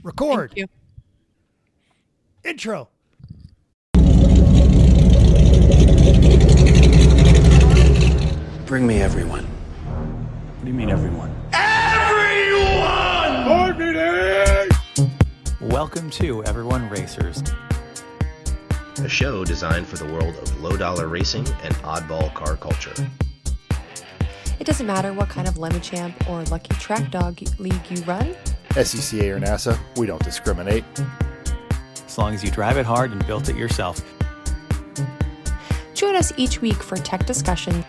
Record. Thank you. Intro. Bring me everyone. What do you mean everyone? Welcome to Everyone Racers, a show designed for the world of low-dollar racing and oddball car culture. It doesn't matter what kind of lemon champ or lucky track dog league you run. SCCA or NASA, we don't discriminate. as long as you drive it hard and built it yourself. Join us each week for tech discussion,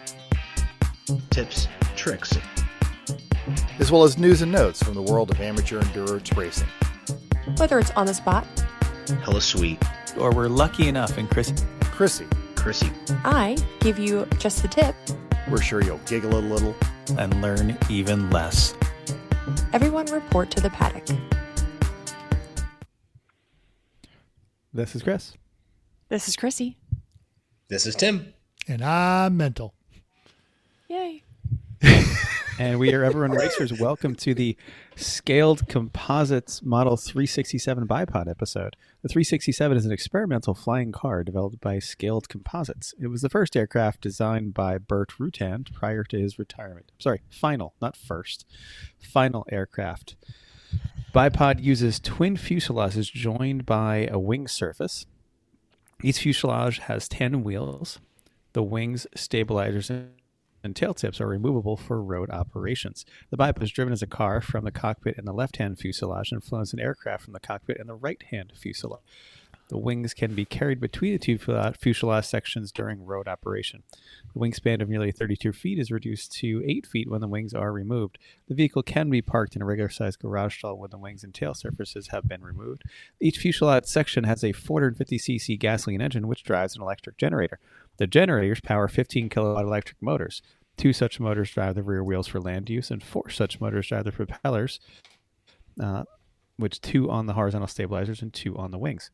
Tips, tricks, As well as news and notes from the world of amateur endurance racing. whether it's on the spot. hella sweet, Or we're lucky enough in Chrissy, Chrissy, I give you just the tip. we're sure you'll giggle a little. and learn even less. Everyone report to the paddock. This is Chris. This is Chrissy. this is Tim. And I'm mental. Yay. And we are Everyone Racers. Welcome to the Scaled Composites Model 367 Bipod episode. The 367 is an experimental flying car developed by Scaled Composites. It was the first aircraft designed by Burt Rutan prior to his retirement. Sorry, final, not first. Final aircraft. Bipod uses twin fuselages joined by a wing surface. Each fuselage has 10 wheels. The wings, stabilizers, and tail tips are removable for road operations. The bipod is driven as a car from the cockpit in the left-hand fuselage and flown as an aircraft from the cockpit in the right-hand fuselage. The wings can be carried between the two fuselage sections during road operation. The wingspan of nearly 32 feet is reduced to 8 feet when the wings are removed. The vehicle can be parked in a regular-sized garage stall when the wings and tail surfaces have been removed. Each fuselage section has a 450cc gasoline engine which drives an electric generator. The generators power 15 kilowatt electric motors. 2 such motors drive the rear wheels for land use, and 4 such motors drive the propellers, which 2 on the horizontal stabilizers and 2 on the wings.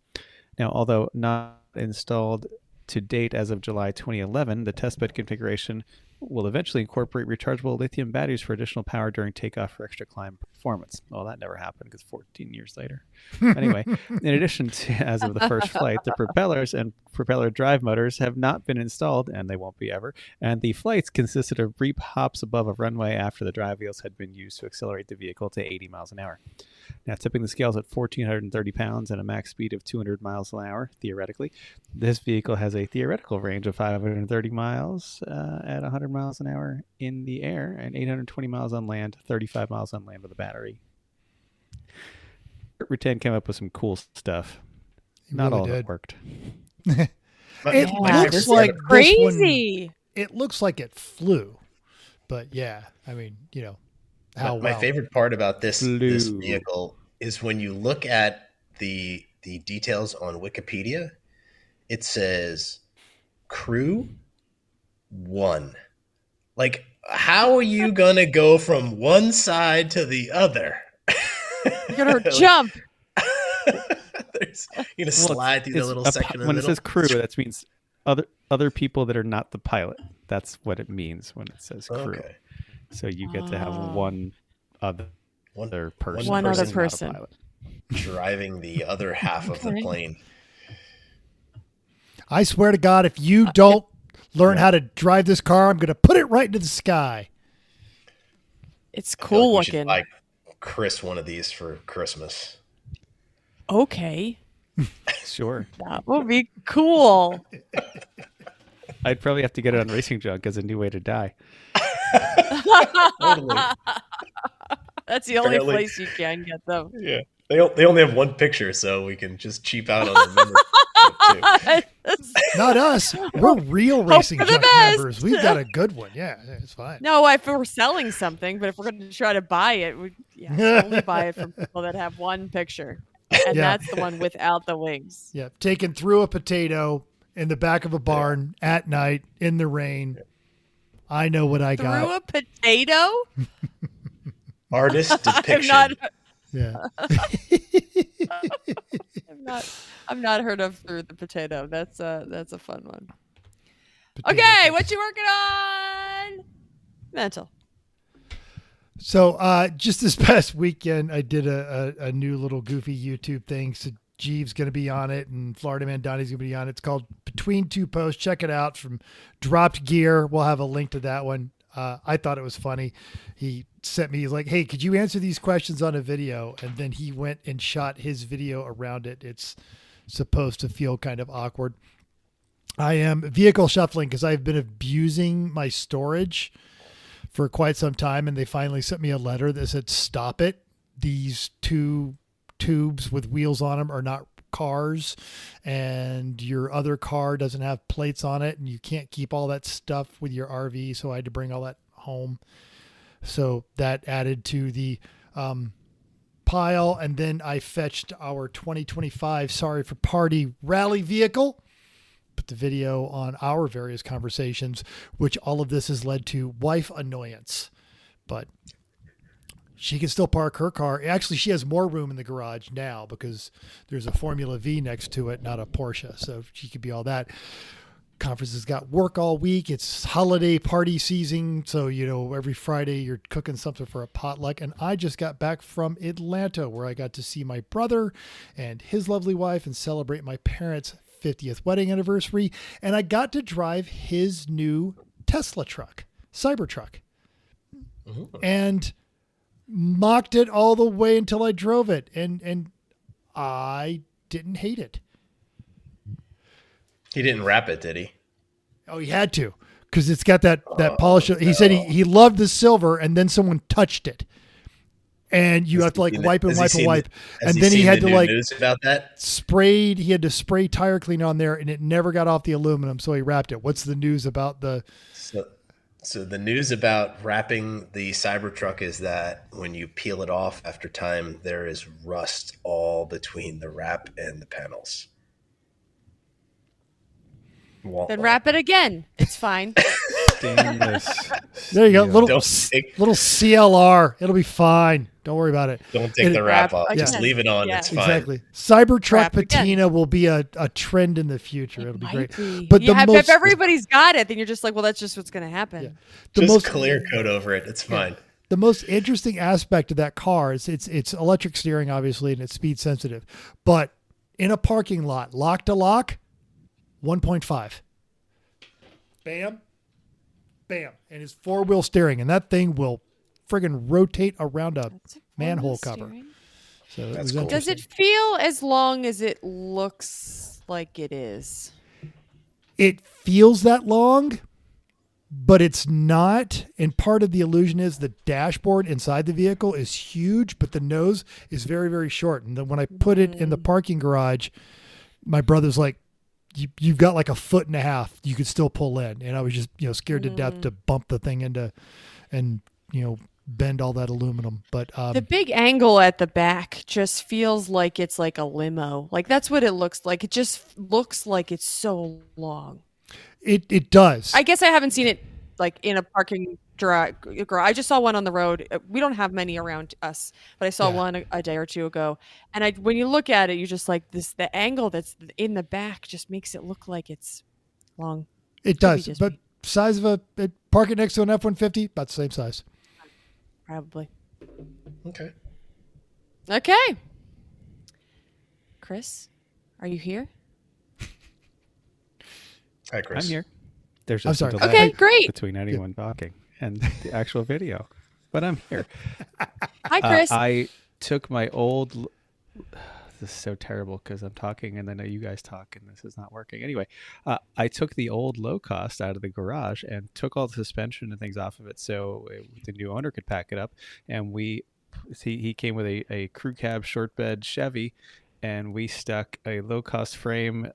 Now, although not installed to date as of July 2011, the testbed configuration will eventually incorporate rechargeable lithium batteries for additional power during takeoff for extra climb performance. Well, that never happened because 14 years later. Anyway, in addition to, as of the first flight, the propellers and propeller drive motors have not been installed, and they won't be ever, and the flights consisted of brief hops above a runway after the drive wheels had been used to accelerate the vehicle to 80 miles an hour. Now, tipping the scales at 1,430 pounds and a max speed of 200 miles an hour, theoretically, this vehicle has a theoretical range of 530 miles at 100 miles an hour in the air and 820 miles on land, 35 miles on land with a battery. Rutan came up with some cool stuff. Not really all of did. it worked. It Yeah, looks this is like this one- crazy. it looks like it flew, but yeah, I mean, you know, how My well. favorite part about this Blue. vehicle is when you look at the details on Wikipedia, it says crew 1. Like, how are you gonna go from one side to the other? You're going to jump. You're gonna slide through the It's little a section in the when middle. it says crew, that means other people that are not the pilot. That's what it means when it says crew. Okay. So you get to have Oh. one other person. One other who's not a person. pilot. Driving the other half of the Okay. plane. I swear to God, if you don't learn how to drive this car, I'm going to put it right into the sky. It's I feel cool like we should looking. buy Chris one of these for Christmas. Okay. Sure. That would be cool. I'd probably have to get it on Racing Junk as a new way to die. Totally. That's the only Apparently- place you can get them. Yeah. They only have one picture, so we can just cheap out on the membership too. Not us. We're real Racing for the Junk best. members. We've got a good one. Yeah, it's fine. No, if we're selling something, but if we're going to try to buy it, we only buy it from people that have one picture. And Yeah. that's the one without the wings. Yeah, taken through a potato in the back of a barn at night in the rain. I know what I Through got. a potato? Artist depiction. Yeah. I've not heard of through the potato. That's a fun one. Potato Okay, chips. what you working on? Mental. So just this past weekend, I did a new little goofy YouTube thing. So Jeeves going to be on it, and Florida Man Donnie's going to be on it. It's called Between Two Posts. Check it out from Dropped Gear. We'll have a link to that one. I thought it was funny. He sent me, he's like, hey, could you answer these questions on a video? And then he went and shot his video around it. It's supposed to feel kind of awkward. I am vehicle shuffling because I've been abusing my storage for quite some time, and they finally sent me a letter that said, stop it. These two tubes with wheels on them are not cars, and your other car doesn't have plates on it, and you can't keep all that stuff with your RV. So I had to bring all that home. So that added to the pile. And then I fetched our 2025 Sorry for Party rally vehicle. Put the video on our various conversations, which all of this has led to wife annoyance. But she can still park her car. Actually, she has more room in the garage now because there's a Formula V next to it, not a Porsche. So she could be all that. Conference has got work all week. It's holiday party season. So, every Friday you're cooking something for a potluck. And I just got back from Atlanta, where I got to see my brother and his lovely wife and celebrate my parents' 50th wedding anniversary. And I got to drive his new Tesla truck, Cybertruck. Mm-hmm. And mocked it all the way until I drove it. And I didn't hate it. He didn't wrap it, did he? Oh, he had to, because it's got that polish. He said he loved the silver, and then someone touched it, and you have to wipe. And then he had to news about that? sprayed. He had to spray tire cleaner on there, and it never got off the aluminum, so he wrapped it. What's the news about the? So the news about wrapping the Cybertruck is that when you peel it off after time, there is rust all between the wrap and the panels. Then wrap it again. It's fine. Stainless. There you go. steel. Little CLR. It'll be fine. Don't worry about it. Don't take the wrap off. again. Just leave it on. Yeah. It's fine. Exactly. Cybertruck Wrap again. patina will be a trend in the future. It'll be great. Be. But if everybody's got it, then you're just like, well, that's just what's going to happen. Yeah. Just clear coat over it. It's fine. The most interesting aspect of that car is it's electric steering, obviously, and it's speed sensitive. But in a parking lot, lock to lock, 1.5. Bam, bam. And it's 4-wheel steering, and that thing will friggin' rotate around a manhole cover. So That's cool. Does it feel as long as it looks like it is? It feels that long, but it's not. And part of the illusion is the dashboard inside the vehicle is huge, but the nose is very, very short. And then when I put it in the parking garage, my brother's like, you've got like 1.5 foot you could still pull in. And I was just, scared to death to bump the thing into and, bend all that aluminum. But the big angle at the back just feels like it's like a limo. Like that's what it looks like. It just looks like it's so long. It does. I guess I haven't seen it like in a parking garage. I just saw one on the road. We don't have many around us, but I saw one a day or two ago. And when you look at it, you're just like the angle that's in the back just makes it look like it's long. It does. But size of park it next to an F-150, about the same size. Probably. Okay. Chris, are you here? Hi, Chris. I'm here. There's I'm just a sorry. delay Okay, great. between anyone talking and the actual video, but I'm here. Hi, Chris. I took my old. This is so terrible because I'm talking and then you guys talk and this is not working. Anyway, I took the old low cost out of the garage and took all the suspension and things off of it so the new owner could pack it up. And he came with a crew cab short bed Chevy, and we stuck a low cost frame,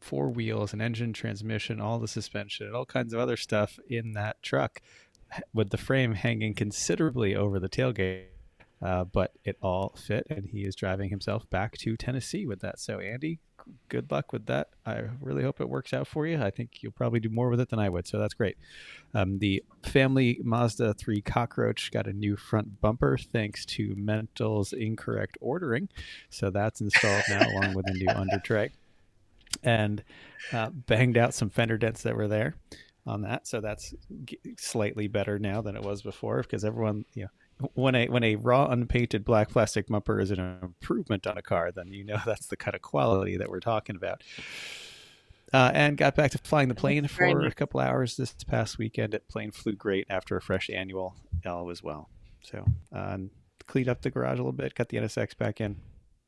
4 wheels, an engine, transmission, all the suspension, and all kinds of other stuff in that truck, with the frame hanging considerably over the tailgate. But it all fit, and he is driving himself back to Tennessee with that. So, Andy, good luck with that. I really hope it works out for you. I think you'll probably do more with it than I would, so that's great. The family Mazda 3 Cockroach got a new front bumper thanks to Mental's incorrect ordering. So that's installed now along with a new under tray. And banged out some fender dents that were there on that. So that's slightly better now than it was before, because everyone, when a raw unpainted black plastic bumper is an improvement on a car, then you know that's the kind of quality that we're talking about. And got back to flying the plane for a couple hours this past weekend. It plane flew great after a fresh annual. All was well. So cleaned up the garage a little bit, got the NSX back in.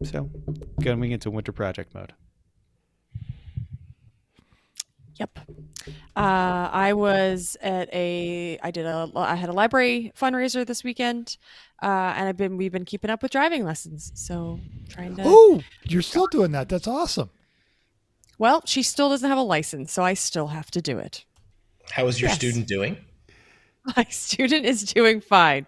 So going into winter project mode. Yep. I had a library fundraiser this weekend, and we've been keeping up with driving lessons. So trying to. Oh, you're still doing that. That's awesome. Well, she still doesn't have a license, so I still have to do it. How is your student doing? My student is doing fine.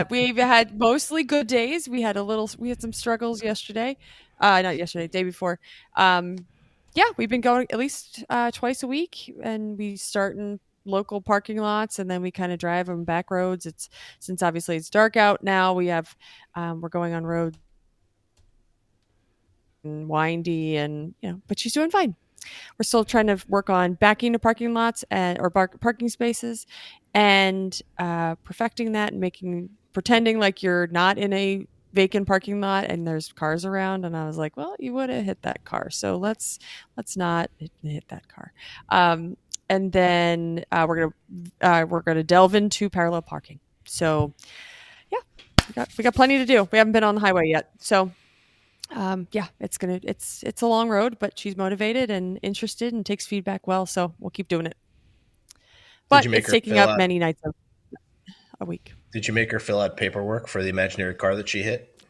We've had mostly good days. We had some struggles yesterday. Not yesterday, day before. Yeah, we've been going at least twice a week, and we start in local parking lots, and then we kind of drive on back roads. Since obviously it's dark out now. We're going on road and windy, and but she's doing fine. We're still trying to work on backing to parking lots or parking spaces, and perfecting that and pretending like you're not in a vacant parking lot and there's cars around. And I was like, well, you would have hit that car, so let's not hit that car. And then we're gonna delve into parallel parking. So yeah, we got plenty to do. We haven't been on the highway yet, so yeah, it's a long road, but she's motivated and interested and takes feedback well, so we'll keep doing it. But it's taking up many nights a week. Did you make her fill out paperwork for the imaginary car that she hit?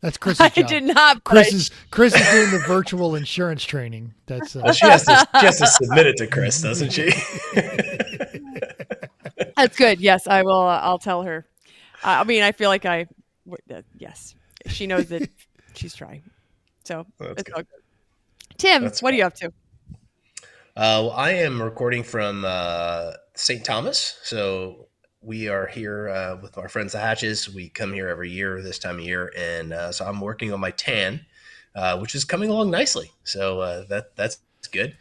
That's Chris's job. I did not. Chris is doing the virtual insurance training. That's well, she has to submit it to Chris, doesn't she? That's good. Yes, I will. I'll tell her. I mean, I feel like yes, she knows that she's trying. So it's all good. Tim, what are you up to? Well, I am recording from St. Thomas. So we are here with our friends the Hatches. We come here every year this time of year, and so I'm working on my tan, which is coming along nicely. So that's good,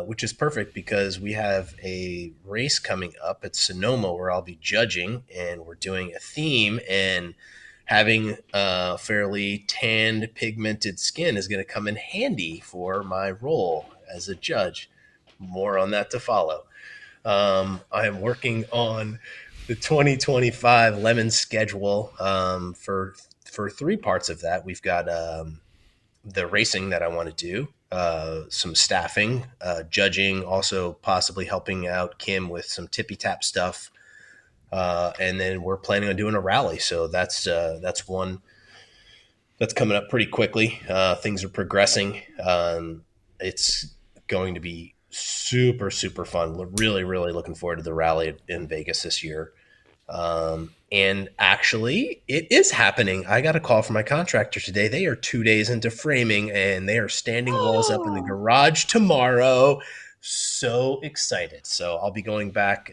which is perfect because we have a race coming up at Sonoma where I'll be judging, and we're doing a theme, and having fairly tanned, pigmented skin is going to come in handy for my role as a judge. More on that to follow. I am working on the 2025 Lemon schedule for 3 parts of that. We've got the racing that I want to do, some staffing, judging, also possibly helping out Kim with some tippy tap stuff. And then we're planning on doing a rally. So that's one that's coming up pretty quickly. Things are progressing. It's going to be super, super fun. We're really, really looking forward to the rally in Vegas this year. And actually it is happening. I got a call from my contractor today. They are 2 days into framing, and they are standing walls up in the garage tomorrow. So excited. So I'll be going back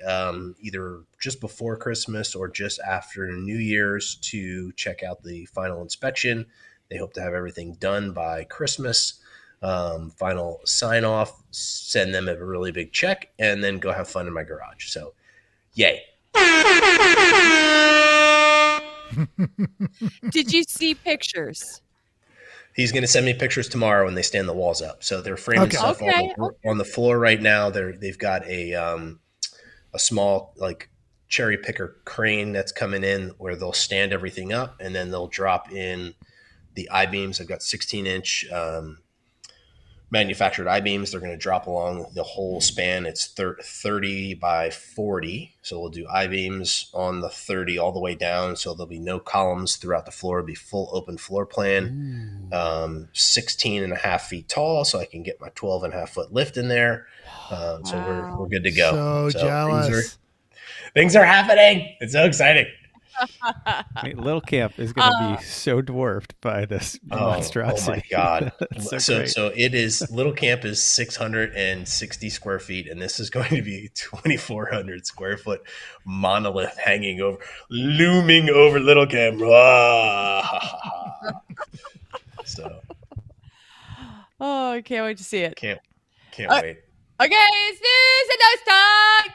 either just before Christmas or just after New Year's to check out the final inspection. They hope to have everything done by Christmas. Final sign off, send them a really big check, and then go have fun in my garage. So yay. Did you see pictures? He's going to send me pictures tomorrow when they stand the walls up. So they're framing stuff on the floor right now. They've got a small like cherry picker crane that's coming in where they'll stand everything up, and then they'll drop in the I-beams. I've got 16-inch manufactured I-beams. They're going to drop along the whole span. It's 30 by 40. So we'll do I-beams on the 30 all the way down. So there'll be no columns throughout the floor. It'll be full open floor plan, 16 and a half feet tall. So I can get my 12 and a half foot lift in there. So we're good to go. So jealous. Things are happening. It's so exciting. I mean, Little Camp is going to be so dwarfed by this monstrosity. Oh my God. so it is, Little Camp is 660 square feet, and this is going to be 2,400 square foot monolith looming over Little Camp. So. Oh, I can't wait to see it. Can't wait. Okay, it's news and notes time.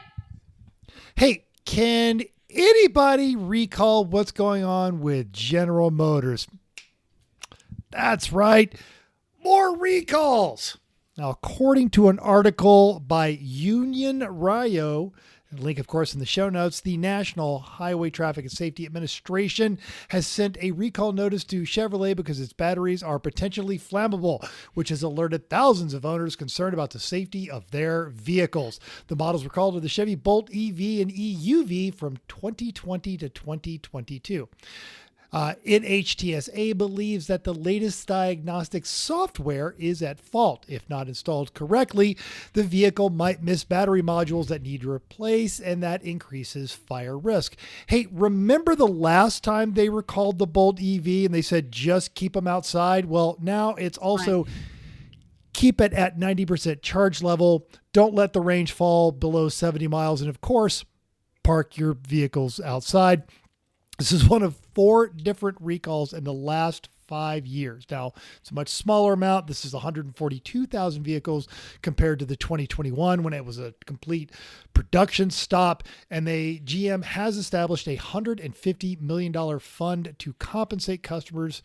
Hey, can Anybody recall what's going on with General Motors? That's right. More recalls. Now, according to an article by Union Rio, link, of course, in the show notes, the National Highway Traffic and Safety Administration has sent a recall notice to Chevrolet because its batteries are potentially flammable, which has alerted thousands of owners concerned about the safety of their vehicles. The models were called to the Chevy Bolt EV and EUV from 2020 to 2022. NHTSA believes that the latest diagnostic software is at fault. If not installed correctly, the vehicle might miss battery modules that need to replace, and that increases fire risk. Hey, remember the last time they recalled the Bolt EV and they said just keep them outside? Well, now it's also keep it at 90% charge level. Don't let the range fall below 70 miles. And of course, park your vehicles outside. This is one of 4 different recalls in the last 5 years. Now, it's a much smaller amount. This is 142,000 vehicles compared to the 2021 when it was a complete production stop. And GM has established a $150 million fund to compensate customers.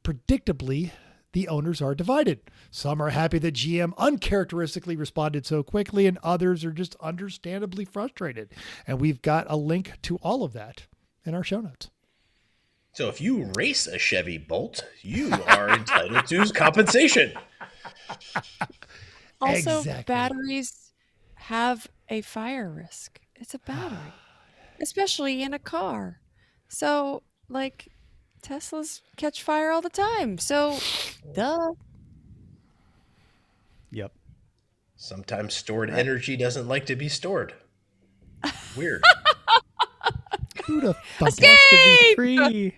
Predictably, the owners are divided. Some are happy that GM uncharacteristically responded so quickly, and others are just understandably frustrated. And we've got a link to all of that in our show notes. So if you race a Chevy Bolt, you are entitled to compensation. Also, Exactly. batteries have a fire risk. It's a battery, especially in a car. So, like, Teslas catch fire all the time. So, duh. Yep. Sometimes stored energy doesn't like to be stored. Weird. Who'd have thunk it? Escape! Free.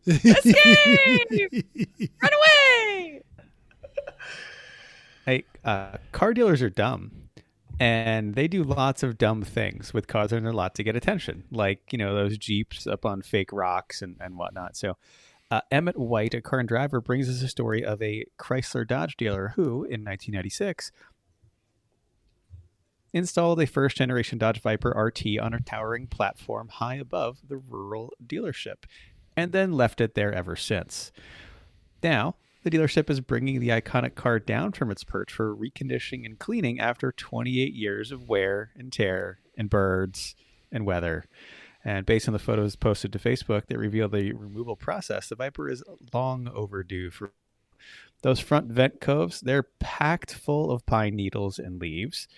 Escape! Run away! Hey, car dealers are dumb, and they do lots of dumb things with cars that are a lot to get attention, like, those Jeeps up on fake rocks and whatnot. So Emmett White, a car and driver, brings us a story of a Chrysler Dodge dealer who, in 1996, installed a first-generation Dodge Viper RT on a towering platform high above the rural dealership, and then left it there ever since. Now, the dealership is bringing the iconic car down from its perch for reconditioning and cleaning after 28 years of wear and tear and birds and weather. And based on the photos posted to Facebook that reveal the removal process, the Viper is long overdue for those front vent coves. They're packed full of pine needles and leaves.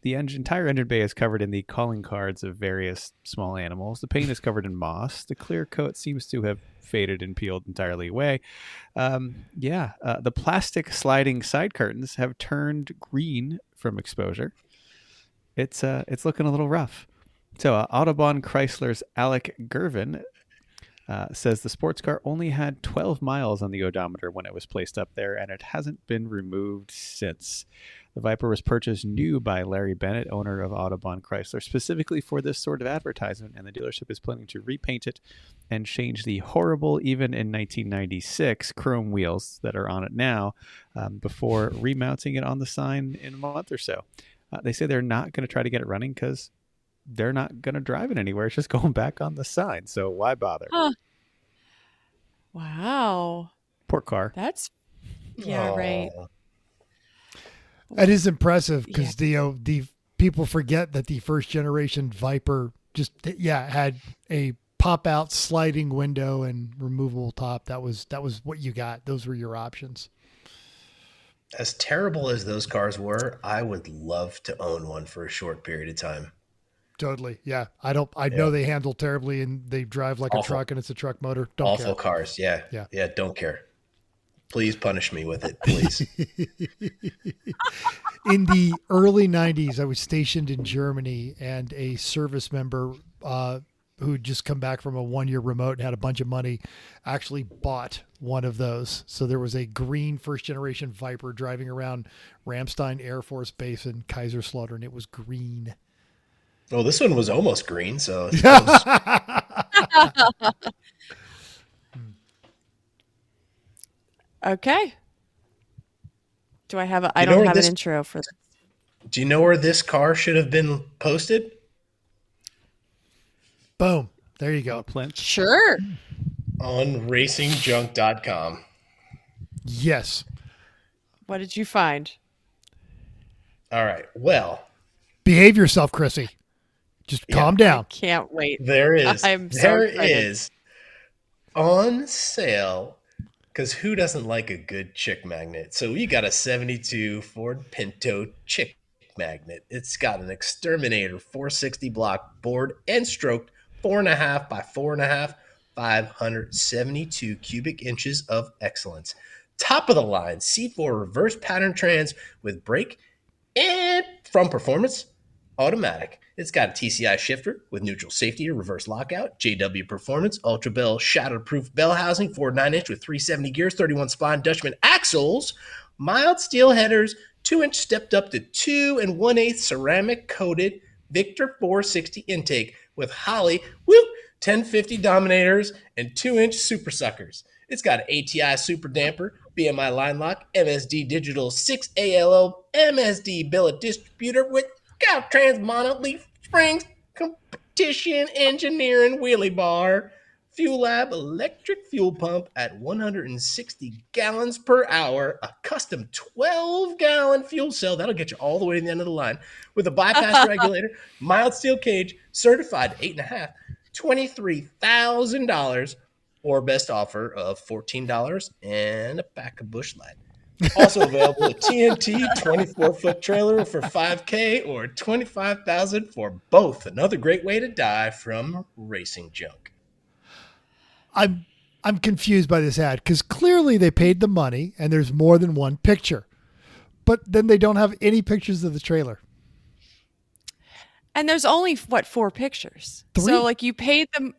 The entire engine bay is covered in the calling cards of various small animals. The paint is covered in moss. The clear coat seems to have faded and peeled entirely away. The plastic sliding side curtains have turned green from exposure. It's looking a little rough. So Audubon Chrysler's Alec Gervin says the sports car only had 12 miles on the odometer when it was placed up there, and it hasn't been removed since. The Viper was purchased new by Larry Bennett, owner of Audubon Chrysler, specifically for this sort of advertisement, and the dealership is planning to repaint it and change the horrible, even in 1996, chrome wheels that are on it now before remounting it on the sign in a month or so. They say they're not going to try to get it running because they're not going to drive it anywhere. It's just going back on the sign, so why bother? Huh. Wow. Poor car. That's, yeah, right. That is impressive because the people forget that the first generation Viper just had a pop out sliding window and removable top. That was what you got. Those were your options. As terrible as those cars were, I would love to own one for a short period of time. Totally. Yeah. I know they handle terribly and they drive like a truck and it's a truck motor. Don't care. Awful cars. Yeah. Yeah. Don't care. Please punish me with it, please. In the early 90s, I was stationed in Germany, and a service member who'd just come back from a 1-year remote and had a bunch of money actually bought one of those. So there was a green first generation Viper driving around Ramstein Air Force Base in Kaiserslautern, and it was green. Well, this one was almost green, so Okay. Do I have I don't have an intro for this. Do you know where this car should have been posted? Boom. There you go. Plinth. Sure. On racingjunk.com. Yes. What did you find? All right. Well, Behave yourself, Chrissy. Just calm down. Can't wait. there is. I'm so there excited. is on sale, because who doesn't like a good chick magnet? So we got a 72 Ford Pinto chick magnet. It's got an Exterminator 460 block board and stroked 4.5 by 4.5, 572 cubic inches of excellence. Top of the line C4 reverse pattern trans with brake and from performance automatic. It's got a TCI shifter with neutral safety or reverse lockout, JW Performance, Ultra Bell shatterproof bell housing, Ford 9-inch with 370 gears, 31 spline Dutchman axles, mild steel headers, 2-inch stepped up to 2 1/8 ceramic coated Victor 460 intake with Holly 1050 Dominators and 2-inch super suckers. It's got an ATI super damper, BMI line lock, MSD digital 6ALO MSD billet distributor with Caltrans monoleaf springs, competition engineering wheelie bar, Fuel Lab electric fuel pump at 160 gallons per hour, a custom 12-gallon fuel cell that'll get you all the way to the end of the line with a bypass regulator, mild steel cage, certified 8.5, $23,000 or best offer of $14 and a pack of Busch Light. Also available a TNT 24-foot trailer for $5,000 or $25,000 for both. Another great way to die from racing junk. I'm confused by this ad because clearly they paid the money and there's more than one picture, but then they don't have any pictures of the trailer. And there's only 4 pictures. 3? So like you paid them.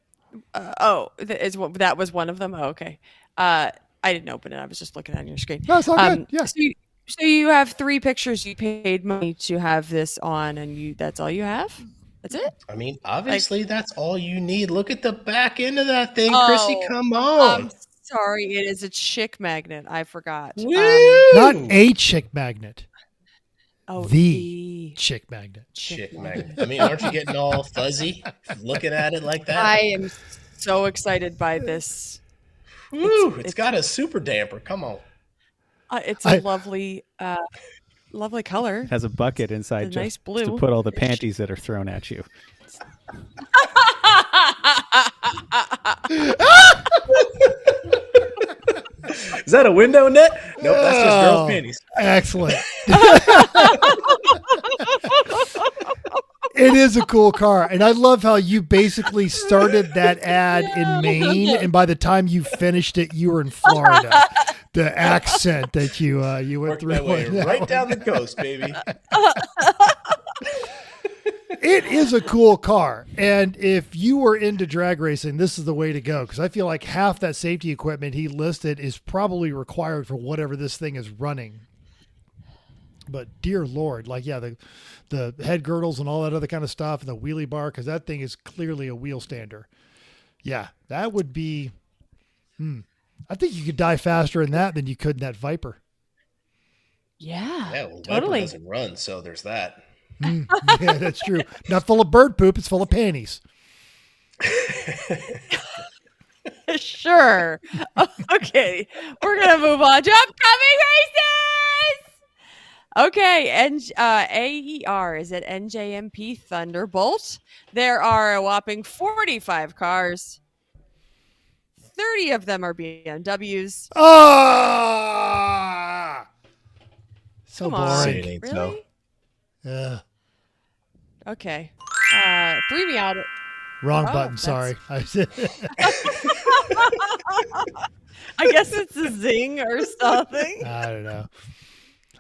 That was one of them. Oh, okay. I didn't open it. I was just looking on your screen. No, it's all good. Yeah. So you have 3 pictures. You paid money to have this on, and that's all you have. That's it. I mean, obviously, that's all you need. Look at the back end of that thing, Chrissy. Come on. I'm sorry. It is a chick magnet. I forgot. Woo! Not a chick magnet. Oh, the chick magnet. Chick magnet. I mean, aren't you getting all fuzzy looking at it like that? I am so excited by this. Woo! It's got a super damper. Come on. It's a lovely color. It has a bucket inside It's a nice just blue. to put all the panties that are thrown at you. Is that a window net? Nope, that's just girls' panties. Excellent. It is a cool car. And I love how you basically started that ad in Maine. And by the time you finished it, you were in Florida. The accent that you went Worked through. my way on that right one. down the coast, baby. It is a cool car. And if you were into drag racing, this is the way to go. Because I feel like half that safety equipment he listed is probably required for whatever this thing is running. But dear Lord, like, yeah, the head girdles and all that other kind of stuff and the wheelie bar, because that thing is clearly a wheel stander. Yeah, that would be, I think you could die faster in that than you could in that Viper. Yeah, Yeah, well, totally. Viper doesn't run, so there's that. Yeah, that's true. Not full of bird poop, it's full of panties. Sure. Okay, we're gonna move on to upcoming races. Okay, and AER is at NJMP Thunderbolt. There are a whopping 45 cars. 30 of them are BMWs. Ah! So Come on. boring. It ain't Really? so. Yeah. Okay. 3 me out. Wrong Oh, button, that's- sorry. I guess it's a zing or something. I don't know.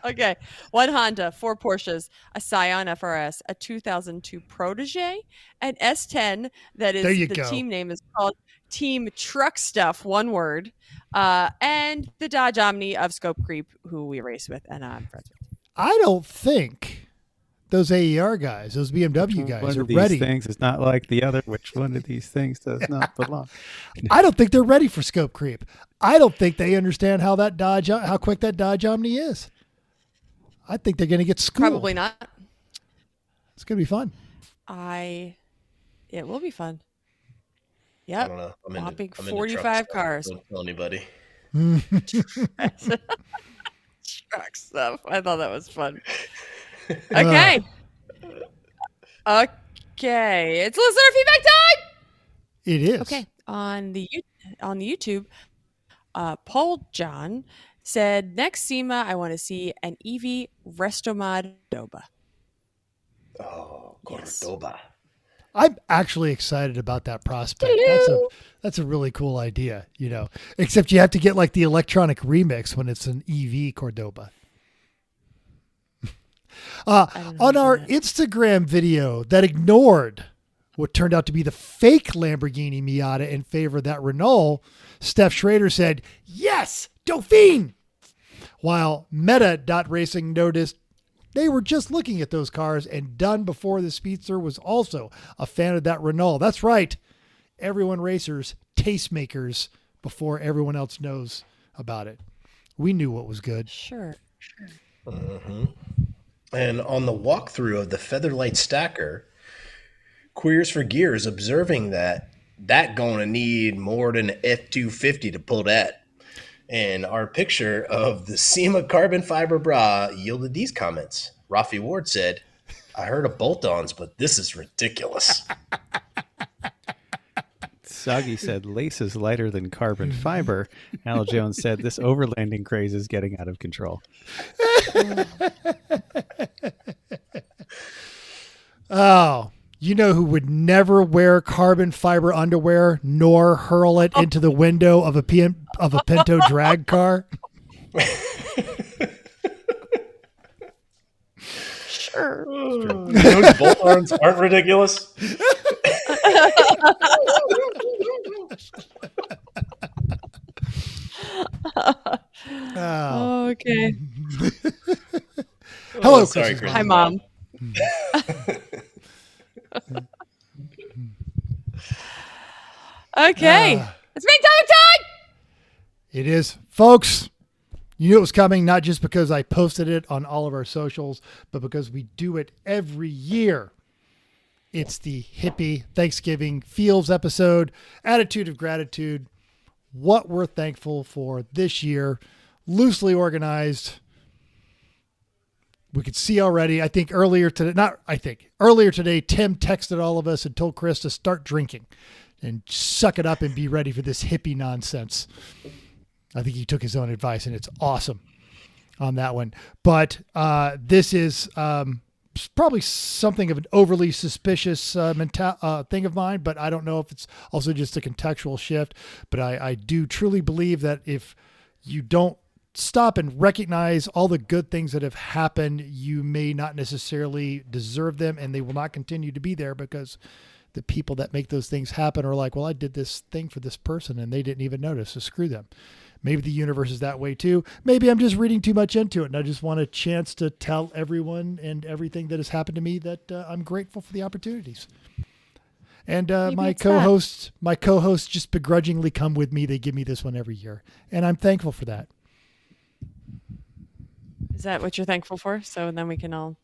Okay. 1 Honda, 4 Porsches, a Scion FRS, a 2002 Protege, an S10 that is There you the go. team name is called Team Truck Stuff, one word, and the Dodge Omni of Scope Creep, who we race with and I'm friends with. I don't think those AER guys, those BMW guys One are of these ready. things is not like the other. Which one of these things does not belong? I don't think they're ready for scope creep. I don't think they understand how quick that Dodge Omni is. I think they're going to get schooled. Probably not. It's going to be fun. It will be fun. Yep. I don't know. Whopping I'm into 45 truck stuff. cars. Don't tell anybody. Truck stuff. I thought that was fun. Okay. Okay. It's listener feedback time. It is. Okay. On the YouTube, Paul John said, next SEMA, I want to see an EV Restomod Cordoba. Oh, Yes. Cordoba. I'm actually excited about that prospect. That's a really cool idea, you know. Except you have to get like the electronic remix when it's an EV Cordoba. On our Instagram video that ignored what turned out to be the fake Lamborghini Miata in favor of that Renault, Steph Schrader said, "Yes, Dauphine." While Meta.Racing noticed they were just looking at those cars, and done before the Speedster was also a fan of that Renault. That's right. Everyone racers, tastemakers before everyone else knows about it. We knew what was good. Sure. Mm-hmm. And on the walkthrough of the Featherlight Stacker, Queers for Gears observing that gonna need more than an F-250 to pull that. And our picture of the SEMA carbon fiber bra yielded these comments. Rafi Ward said, I heard of bolt-ons, but this is ridiculous. Soggy said, lace is lighter than carbon fiber. Al Jones said, this overlanding craze is getting out of control. Oh, you know who would never wear carbon fiber underwear nor hurl it into the window of a Pinto drag car? Sure. Those bolt-ons aren't ridiculous. Oh. Okay. Hello, sorry, Chrissy. Hi, Mom. Okay. It's big time! It is. Folks, you knew it was coming, not just because I posted it on all of our socials, but because we do it every year. It's the Hippie Thanksgiving Feels episode, Attitude of Gratitude, what we're thankful for this year, loosely organized. We could see already, earlier today, Tim texted all of us and told Chris to start drinking and suck it up and be ready for this hippie nonsense. I think he took his own advice, and it's awesome on that one. But this is probably something of an overly suspicious thing of mine, but I don't know if it's also just a contextual shift. But I do truly believe that if you don't stop and recognize all the good things that have happened, you may not necessarily deserve them, and they will not continue to be there because the people that make those things happen are like, well, I did this thing for this person and they didn't even notice, so screw them. Maybe the universe is that way too. Maybe I'm just reading too much into it, and I just want a chance to tell everyone and everything that has happened to me that I'm grateful for the opportunities. And my co-hosts just begrudgingly come with me. They give me this one every year, and I'm thankful for that. Is that what you're thankful for? So then we can all.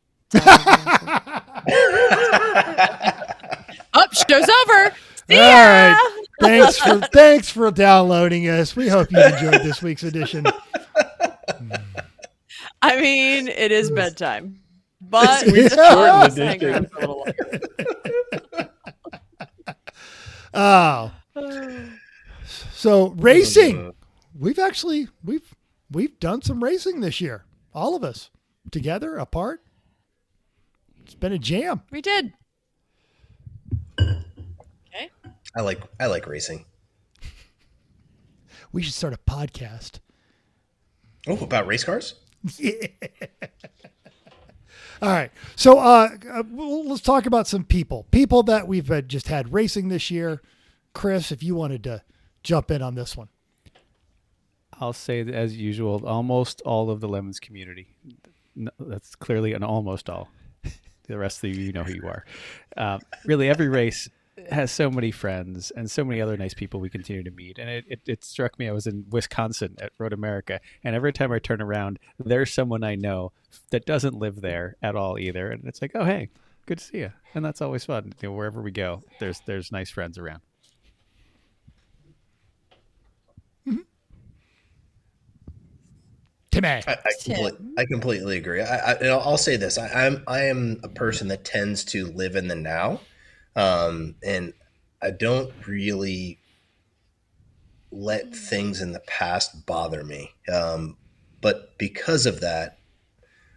Show's over. See ya! All right. Thanks for downloading us. We hope you enjoyed this week's edition. I mean, it is bedtime, but This week's short edition. a little longer. Oh, so racing. We've done some racing this year. All of us together, apart. It's been a jam. We did. Okay. I like racing. We should start a podcast. Oh, about race cars? Yeah. All right. So let's talk about some people that we've just had racing this year. Chris, if you wanted to jump in on this one. I'll say that, as usual, almost all of the Lemons community. No, that's clearly an almost all. The rest of you know who you are. Really, every race has so many friends and so many other nice people we continue to meet. And it struck me, I was in Wisconsin at Road America, and every time I turn around, there's someone I know that doesn't live there at all either. And it's like, oh, hey, good to see you. And that's always fun. You know, wherever we go, there's nice friends around. Timmy. I completely agree. And I'll say this: I am a person that tends to live in the now, and I don't really let things in the past bother me. But because of that,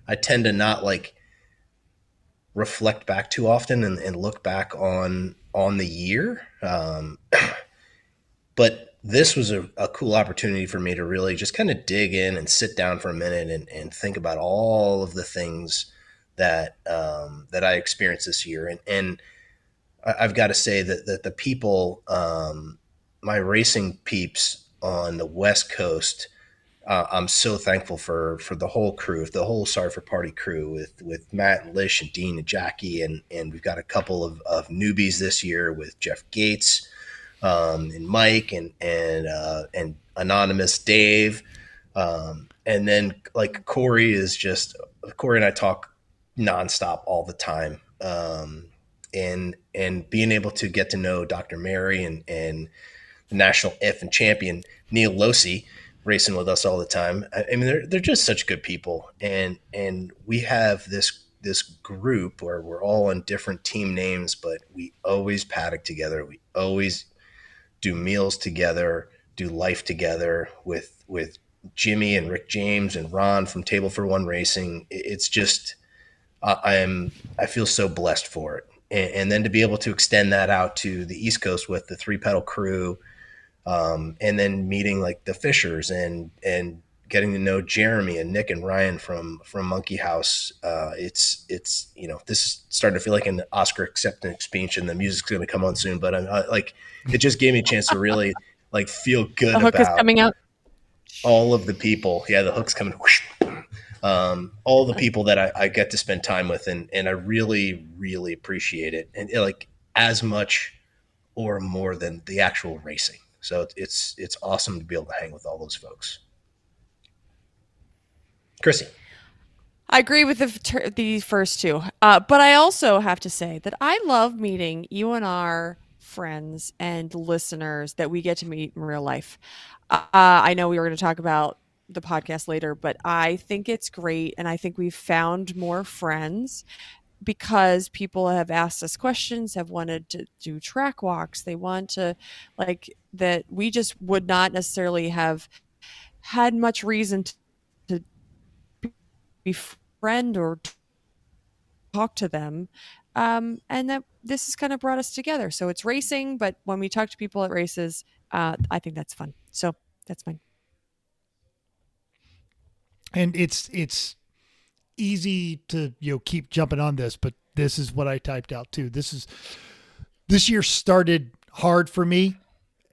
I tend to not like reflect back too often and look back on the year. But this was a cool opportunity for me to really just kind of dig in and sit down for a minute and think about all of the things that I experienced this year. And I've got to say that the people, my racing peeps on the West Coast, I'm so thankful for the whole crew, the whole Sorry for Party crew with Matt and Lish and Dean and Jackie. And we've got a couple of newbies this year with Jeff Gates, and Mike and anonymous Dave. And then like Corey and I talk nonstop all the time. And being able to get to know Dr. Mary and the national F and champion Neil Losi racing with us all the time. I mean, they're just such good people. And we have this group where we're all on different team names, but we always paddock together. We always do meals together, do life together with Jimmy and Rick James and Ron from Table for One Racing. It's just, I feel so blessed for it. And then to be able to extend that out to the East Coast with the 3-pedal crew, and then meeting like the Fishers and getting to know Jeremy and Nick and Ryan from Monkey House. It's this is starting to feel like an Oscar acceptance speech, and the music's going to come on soon. But it just gave me a chance to really like feel good The hook about is coming out. all of the people. Yeah, the hook's coming. Whoosh. All the people that I get to spend time with, and I really, really appreciate it, and like as much or more than the actual racing. So it's awesome to be able to hang with all those folks. Chrissy. I agree with the first two, but I also have to say that I love meeting UNR friends and listeners that we get to meet in real life. I know we were going to talk about the podcast later, but I think it's great, and I think we've found more friends because people have asked us questions, have wanted to do track walks. They want to that we just would not necessarily have had much reason to befriend or talk to them. And that this has kind of brought us together. So it's racing, but when we talk to people at races, I think that's fun. So that's mine. And it's easy to keep jumping on this, but this is what I typed out too. This year started hard for me,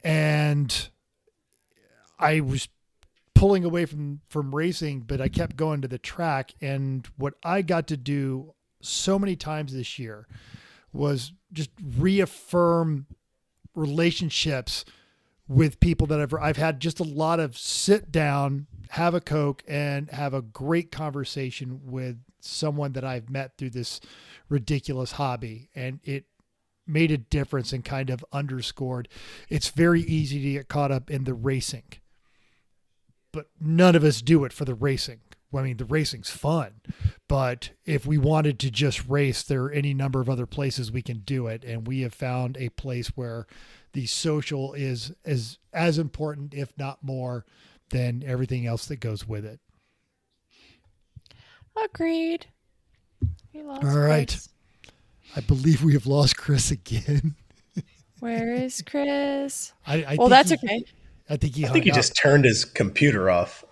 and I was pulling away from racing, but I kept going to the track. And what I got to do so many times this year was just reaffirm relationships with people that I've had just a lot of sit down, have a Coke, and have a great conversation with someone that I've met through this ridiculous hobby. And it made a difference and kind of underscored it's very easy to get caught up in the racing, but none of us do it for the racing. I mean, the racing's fun, but if we wanted to just race, there are any number of other places we can do it. And we have found a place where the social is as important, if not more, than everything else that goes with it. Agreed. We lost All right. Chris. I believe we have lost Chris again. Where is Chris? I Well, think that's he- okay. I think he just turned his computer off.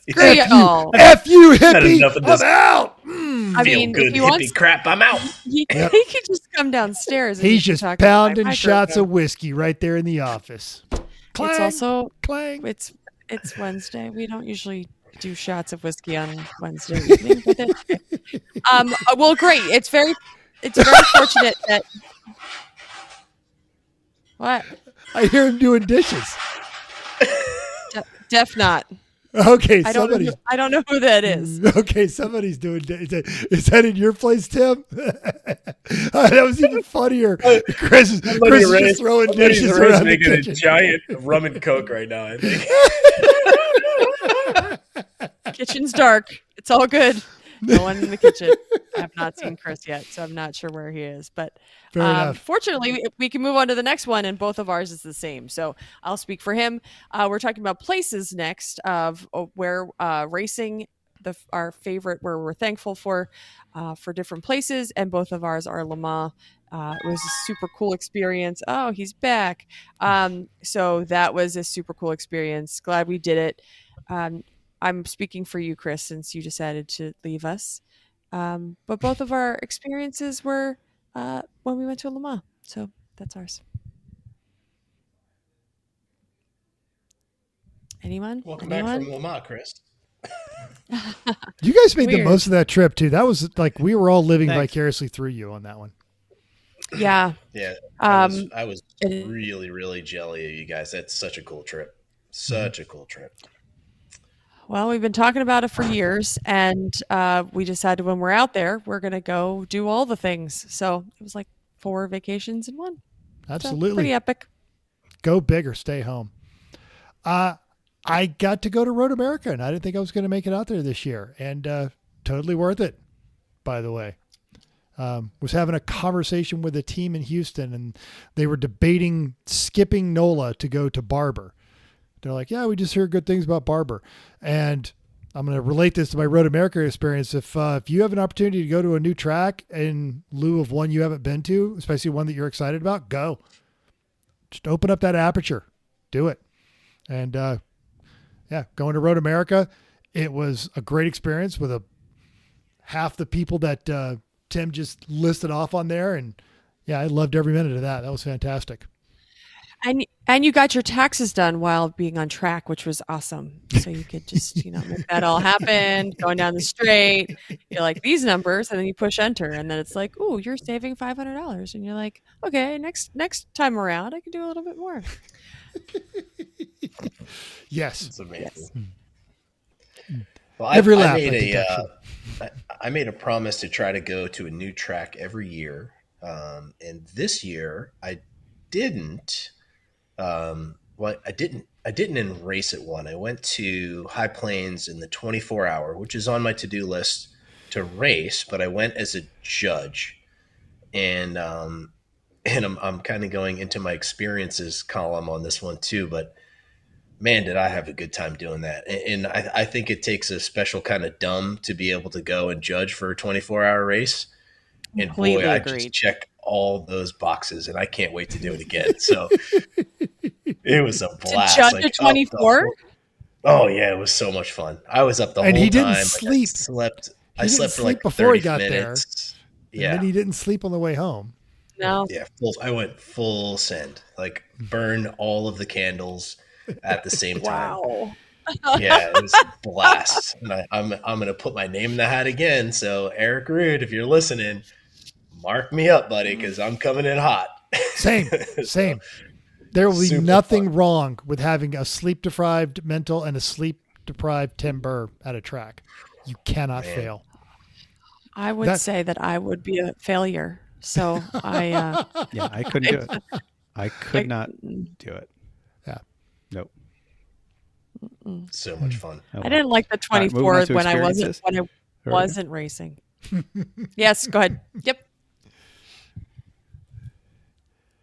Screw y'all. F you, Had hippie. enough of this. I'm out. I Feel mean, good, if he hippie wants, crap. I'm out. he Yep. could just come downstairs. And He's he can just talk into my pounding shots microphone. of whiskey right there in the office. Clang, It's also clang. it's Wednesday. We don't usually do shots of whiskey on Wednesday evening. But well, great. It's very fortunate that. What? I hear him doing dishes. Def not. Okay, I don't know who that is. Okay, somebody's doing. Is that in your place, Tim? That was even funnier. Chris is just throwing dishes around the making a kitchen. giant rum and coke right now, I think. dark. It's all good. No one in the kitchen. I have not seen Chris yet, so I'm not sure where he is. But Fair enough. fortunately, we can move on to the next one, and both of ours is the same. So I'll speak for him. We're talking about places next of where racing, our favorite, where we're thankful for different places, and both of ours are Le Mans. It was a super cool experience. Oh, he's back. So that was a super cool experience. Glad we did it. I'm speaking for you, Chris, since you decided to leave us. But both of our experiences were when we went to Le Mans. So that's ours. Anyone? Welcome back from Le Mans, Chris. You guys made the Weird. most of that trip too. That was like we were all living Thanks. vicariously through you on that one. Yeah. Yeah, Um, I was really, really jelly of you guys. That's such a cool trip. Such a cool trip. Well, we've been talking about it for years, and we decided when we're out there, we're going to go do all the things. So it was like 4 vacations in one. So Absolutely. pretty epic. Go big or stay home. I got to go to Road America, and I didn't think I was going to make it out there this year, and totally worth it, by the way. Was having a conversation with a team in Houston, and they were debating skipping NOLA to go to Barber. They're like, yeah, we just heard good things about Barber. And I'm going to relate this to my Road America experience. If you have an opportunity to go to a new track in lieu of one you haven't been to, especially one that you're excited about, go. Just open up that aperture. Do it. And going to Road America, it was a great experience with half the people that Tim just listed off on there. And yeah, I loved every minute of that. That was fantastic. And you got your taxes done while being on track, which was awesome. So you could just, make that all happen, going down the straight. You're like, these numbers, and then you push enter, and then it's like, oh, you're saving $500. And you're like, okay, next time around, I can do a little bit more. Yes. It's amazing. Yes. Well, Every I lap made like a detection. I made a promise to try to go to a new track every year, and this year I didn't. I didn't race at one. I went to High Plains in the 24-hour, which is on my to-do list to race, but I went as a judge, and I'm kind of going into my experiences column on this one too, but man, did I have a good time doing that. And I think it takes a special kind of dumb to be able to go and judge for a 24-hour race. And Completely boy, I agreed. just check all those boxes, and I can't wait to do it again. So it was a blast. judge Like, at 24? Oh yeah, it was so much fun. I was up the And whole he didn't time. sleep. I slept for like before he 30 got minutes. there. Yeah. And then he didn't sleep on the way home. No. Yeah, I went full send, like burn all of the candles at the same time. Wow. Yeah, it was a blast. And I'm going to put my name in the hat again. So Eric Rude, if you're listening, mark me up, buddy, because I'm coming in hot. Same. There will be Super nothing fun. wrong with having a sleep-deprived mental and a sleep-deprived Tim Burr at a track. You cannot fail. I would say that I would be a failure. So I Yeah, I couldn't do it. I could not do it. Yeah. Nope. So much fun. Oh, I didn't like the All right, moving 24 on to when I experiences. Or- wasn't racing. Yes, go ahead. Yep.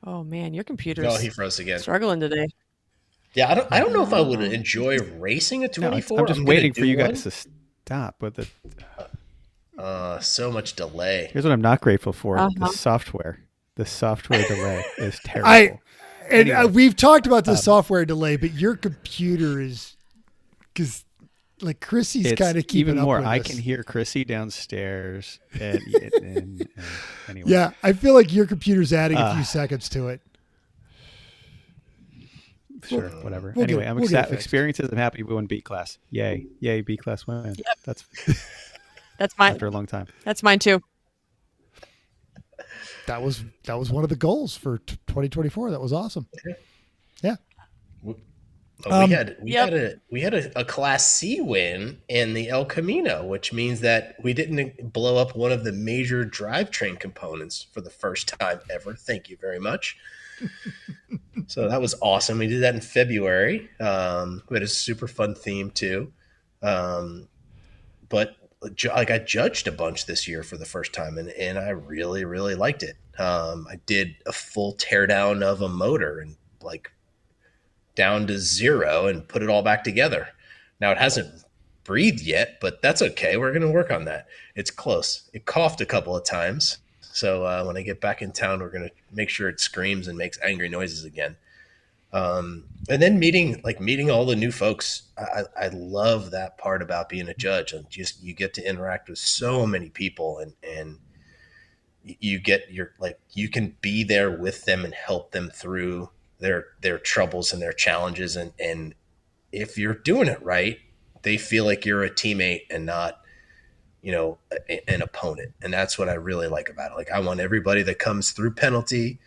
Oh man, your computer's Oh, he froze again. struggling today. Yeah, I don't know if I would enjoy racing a No, 24. I'm just gonna waiting for do you one. guys to stop with it. So much delay. Here's what I'm not grateful for: Uh-huh. the software. The software delay is terrible. Anyway. We've talked about the software delay, but your computer is because like Chrissy's It's kind of keeping even up more. with I us. can hear Chrissy downstairs, and anyway. Yeah, I feel like your computer's adding a few seconds to it. Sure, whatever. we'll Anyway, get- I'm we'll get it excited. fixed. Experiences. I'm happy we won B class. Yay, B class win. Yep. That's That's mine. after a long time. That's mine too. That was one of the goals for 2024. That was awesome. Yeah. But we had a Class C win in the El Camino, which means that we didn't blow up one of the major drivetrain components for the first time ever. Thank you very much. So that was awesome. We did that in February. We had a super fun theme too. but like I judged a bunch this year for the first time, and I really, really liked it. I did a full teardown of a motor and like down to zero and put it all back together. Now it hasn't breathed yet, but that's okay. We're going to work on that. It's close. It coughed a couple of times. So when I get back in town, we're going to make sure it screams and makes angry noises again. And then meeting all the new folks. I love that part about being a judge, and just, you get to interact with so many people, and you can be there with them and help them through their troubles and their challenges. And if you're doing it right, they feel like you're a teammate and not, an opponent. And that's what I really like about it. Like, I want everybody that comes through penalty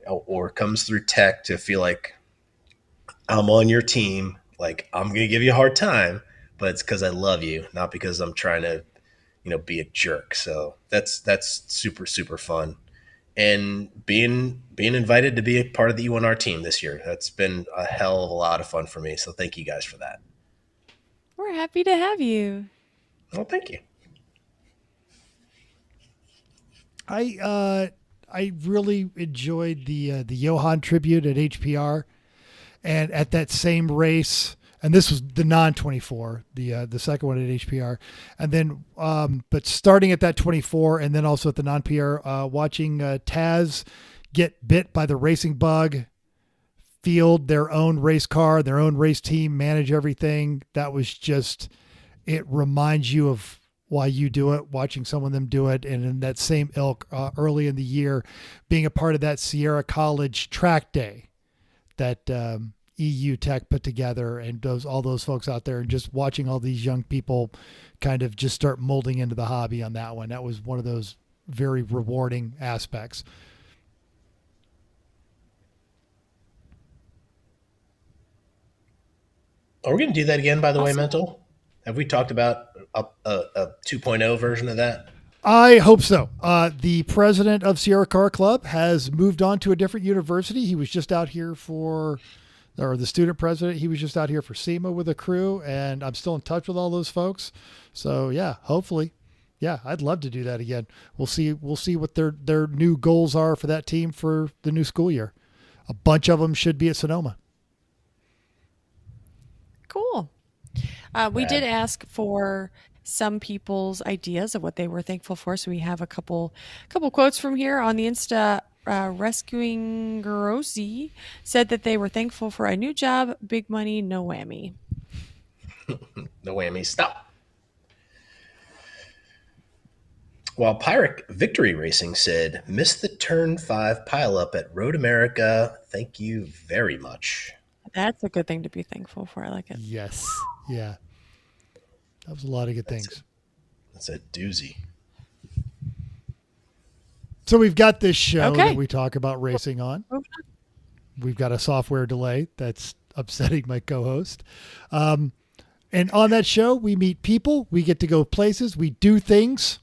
or comes through tech to feel like I'm on your team. Like, I'm going to give you a hard time, but it's because I love you, not because I'm trying to, be a jerk. So that's super, super fun. And being invited to be a part of the UNR team this year, that's been a hell of a lot of fun for me. So thank you guys for that. We're happy to have you. Well, thank you. I really enjoyed the Johan tribute at HPR, and at that same race. And this was the non-24, the second one at HPR, and then but starting at that 24, and then also at the non-PR, watching Taz get bit by the racing bug, field their own race car, their own race team, manage everything. That was just, it reminds you of why you do it, watching some of them do it. And in that same ilk, early in the year, being a part of that Sierra College track day that EU Tech put together, and all those folks out there, and just watching all these young people kind of just start molding into the hobby on that one. That was one of those very rewarding aspects. Are we going to do that again, by the way, Mental? Have we talked about a 2.0 version of that? I hope so. The president of Sierra Car Club has moved on to a different university. He was just out here or the student president, he was just out here for SEMA with a crew, and I'm still in touch with all those folks. So yeah, hopefully. Yeah, I'd love to do that again. We'll see what their new goals are for that team for the new school year. A bunch of them should be at Sonoma. Cool. We did ask for some people's ideas of what they were thankful for. So we have a couple quotes from here on the Insta. Rescuing Rosie said that they were thankful for a new job, big money, no whammy. No whammy. Stop. While Pirate Victory Racing said, missed the turn 5 pileup at Road America. Thank you very much. That's a good thing to be thankful for. I like it. Yes. Yeah. That was a lot of good things. That's a doozy. So we've got this show that we talk about racing on. Okay. We've got a software delay that's upsetting my co-host. And on that show, we meet people. We get to go places. We do things.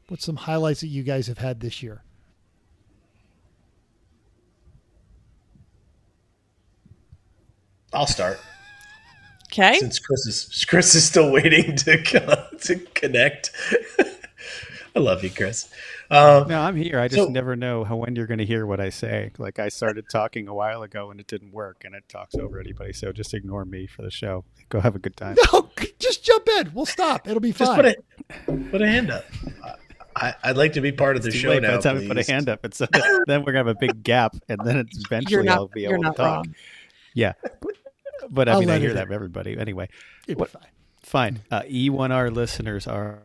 What's some highlights that you guys have had this year? I'll start. Okay. Since Chris is still waiting to connect. I love you, Chris. No, I'm here. I just never know when you're going to hear what I say. Like, I started talking a while ago and it didn't work, and it talks over anybody. So just ignore me for the show. Go have a good time. No, just jump in. We'll stop. It'll be fine. Just put a hand up. I'd like to be part of the show now. By the time I put a hand up, then we're going to have a big gap, and then eventually I'll be able to talk. Wrong. Yeah. But I mean, I hear that from everybody. Anyway, fine. E1R listeners are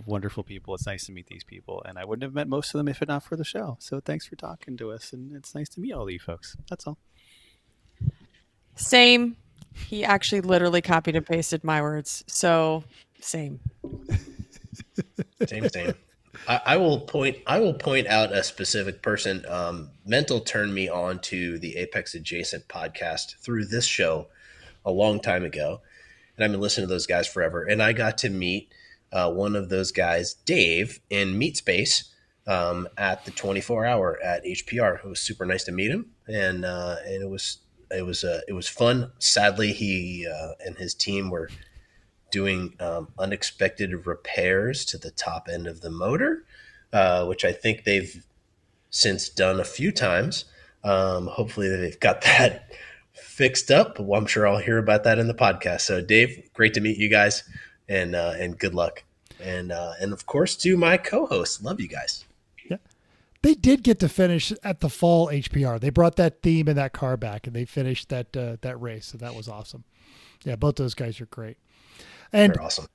wonderful people. It's nice to meet these people, and I wouldn't have met most of them if it not for the show. So thanks for talking to us, and it's nice to meet all of you folks. That's all. Same. He actually literally copied and pasted my words. So same. Same. I will point out a specific person. Mental turned me on to the Apex Adjacent podcast through this show a long time ago, and I've been listening to those guys forever. And I got to meet one of those guys, Dave, in Meat Space at the 24 hour at HPR. It was super nice to meet him, and it was fun. Sadly, he and his team were doing unexpected repairs to the top end of the motor, which I think they've since done a few times. Hopefully they've got that fixed up. Well, I'm sure I'll hear about that in the podcast. So Dave, great to meet you guys, and good luck. And of course to my co-hosts, love you guys. Yeah, they did get to finish at the fall HPR. They brought that theme and that car back, and they finished that race. So that was awesome. Yeah, both those guys are great. And they're awesome.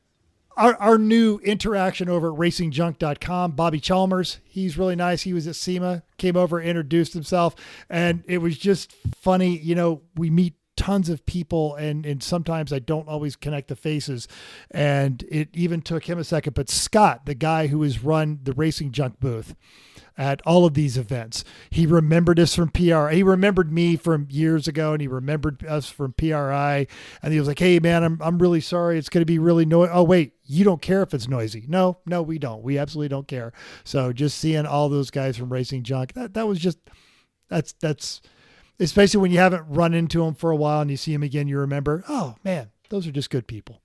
Our new interaction over at racingjunk.com, Bobby Chalmers, he's really nice. He was at SEMA, came over, introduced himself, and it was just funny. You know, we meet tons of people, and sometimes I don't always connect the faces, and it even took him a second. But Scott, the guy who has run the Racing Junk booth at all of these events, he remembered us from PR. He remembered me from years ago, and he remembered us from PRI. And he was like, "Hey man, I'm really sorry. It's going to be really noisy." Oh wait, you don't care if it's noisy? No, we don't. We absolutely don't care. So just seeing all those guys from Racing Junk, that was just that's especially when you haven't run into them for a while and you see them again, you remember, oh man, those are just good people.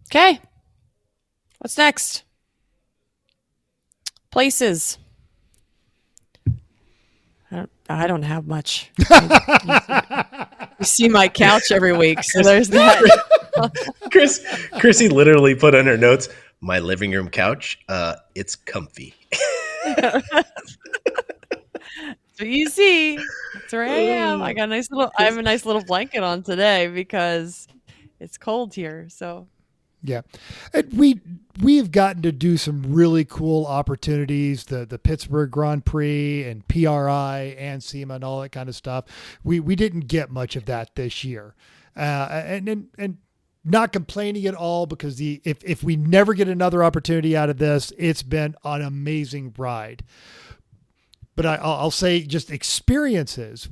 Okay. What's next? Places. I don't have much. You see my couch every week, so there's that. Chrissy literally put on her notes, my living room couch, it's comfy. So you see, that's where I am. I have a nice little blanket on today because it's cold here. So yeah, and we've gotten to do some really cool opportunities, the Pittsburgh Grand Prix and PRI and SEMA and all that kind of stuff. We didn't get much of that this year, and not complaining at all, because if we never get another opportunity out of this, it's been an amazing ride. But I'll say just experiences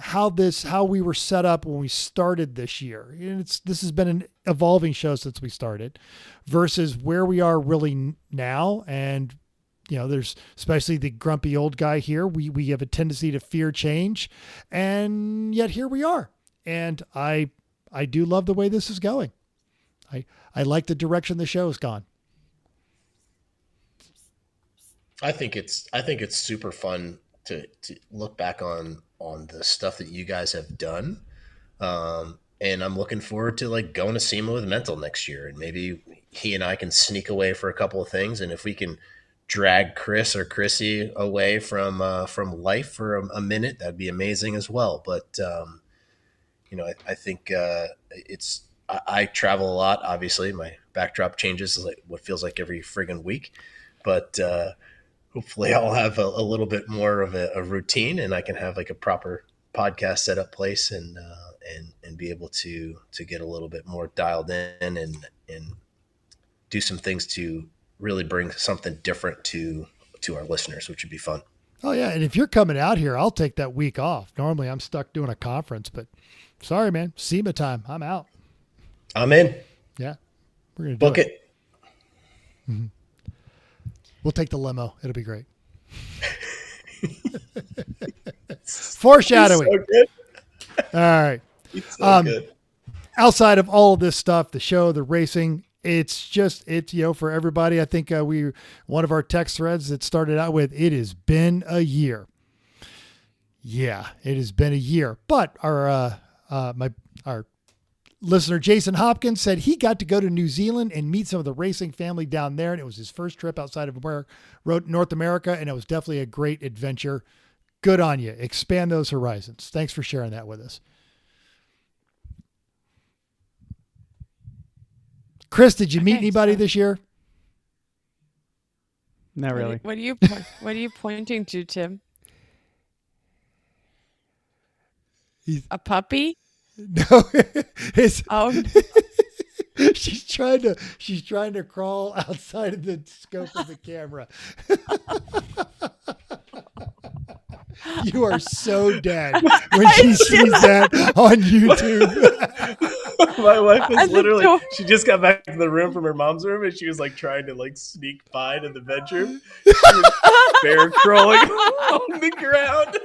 how we were set up when we started this year. And this has been an evolving show since we started versus where we are really now. And, you know, there's especially the grumpy old guy here. We have a tendency to fear change, and yet here we are. And I do love the way this is going. I like the direction the show has gone. I think it's super fun to look back on the stuff that you guys have done. And I'm looking forward to like going to SEMA with Mental next year, and maybe he and I can sneak away for a couple of things. And if we can drag Chris or Chrissy away from life for a minute, that'd be amazing as well. But, you know, I think I travel a lot. Obviously my backdrop changes like what feels like every friggin' week, but, hopefully I'll have a little bit more of a routine, and I can have like a proper podcast set up place and be able to get a little bit more dialed in and do some things to really bring something different to our listeners, which would be fun. Oh yeah. And if you're coming out here, I'll take that week off. Normally I'm stuck doing a conference, but sorry, man, SEMA time. I'm out. I'm in. Yeah. We're going to book it. Mm-hmm. We'll take the limo. It'll be great. Foreshadowing. So good. All right. So good. Outside of all of this stuff, the show, the racing, it's you know, for everybody. I think one of our text threads that started out with, it has been a year. Yeah, it has been a year. But our listener Jason Hopkins said he got to go to New Zealand and meet some of the racing family down there, and it was his first trip outside of North America, and it was definitely a great adventure. Good on you. Expand those horizons. Thanks for sharing that with us. Chris, did you meet anybody this year? Not really. What are you pointing to, Tim? A puppy? No, Oh, she's trying to crawl outside of the scope of the camera. You are so dead when she sees that on YouTube. My wife is literally, she just got back to the room from her mom's room, and she was like trying to like sneak by to the bedroom. She was bear crawling on the ground.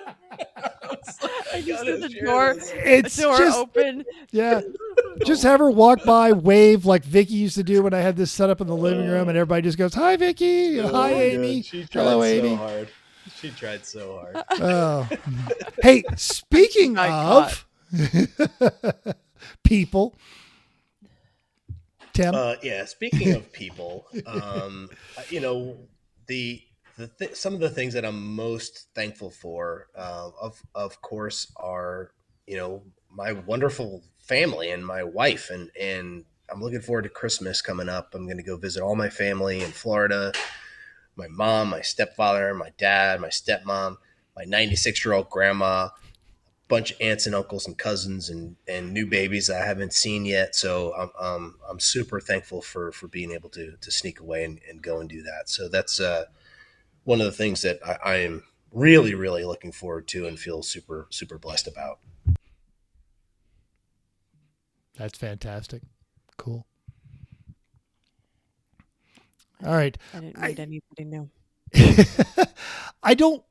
I just did the door, It's door just open. yeah. Just have her walk by, wave like Vicky used to do when I had this set up in the living room, and everybody just goes, "Hi, Vicky. Hi, Amy. Hello, Amy." hard. She tried so hard. Oh, hey. Speaking got of people, Tim. Yeah. Speaking of people, you know, some of the things that I'm most thankful for, of course, are, you know, my wonderful family and my wife, and I'm looking forward to Christmas coming up. I'm going to go visit all my family in Florida. My mom, my stepfather, my dad, my stepmom, my 96-year-old grandma, bunch of aunts and uncles and cousins and new babies that I haven't seen yet. So I'm super thankful for being able to sneak away and go and do that. So that's one of the things that I am really, really looking forward to and feel super, super blessed about. That's fantastic. Cool. All right. I didn't meet anybody new. I don't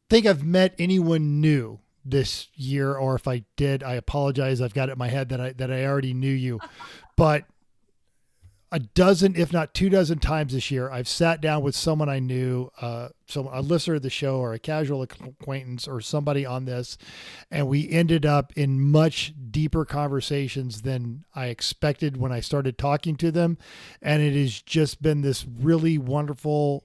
think I've met anyone new this year, or if I did, I apologize. I've got it in my head that I already knew you, but a dozen, if not 24 times this year, I've sat down with someone I knew, a listener of the show or a casual acquaintance or somebody on this, and we ended up in much deeper conversations than I expected when I started talking to them. And it has just been this really wonderful,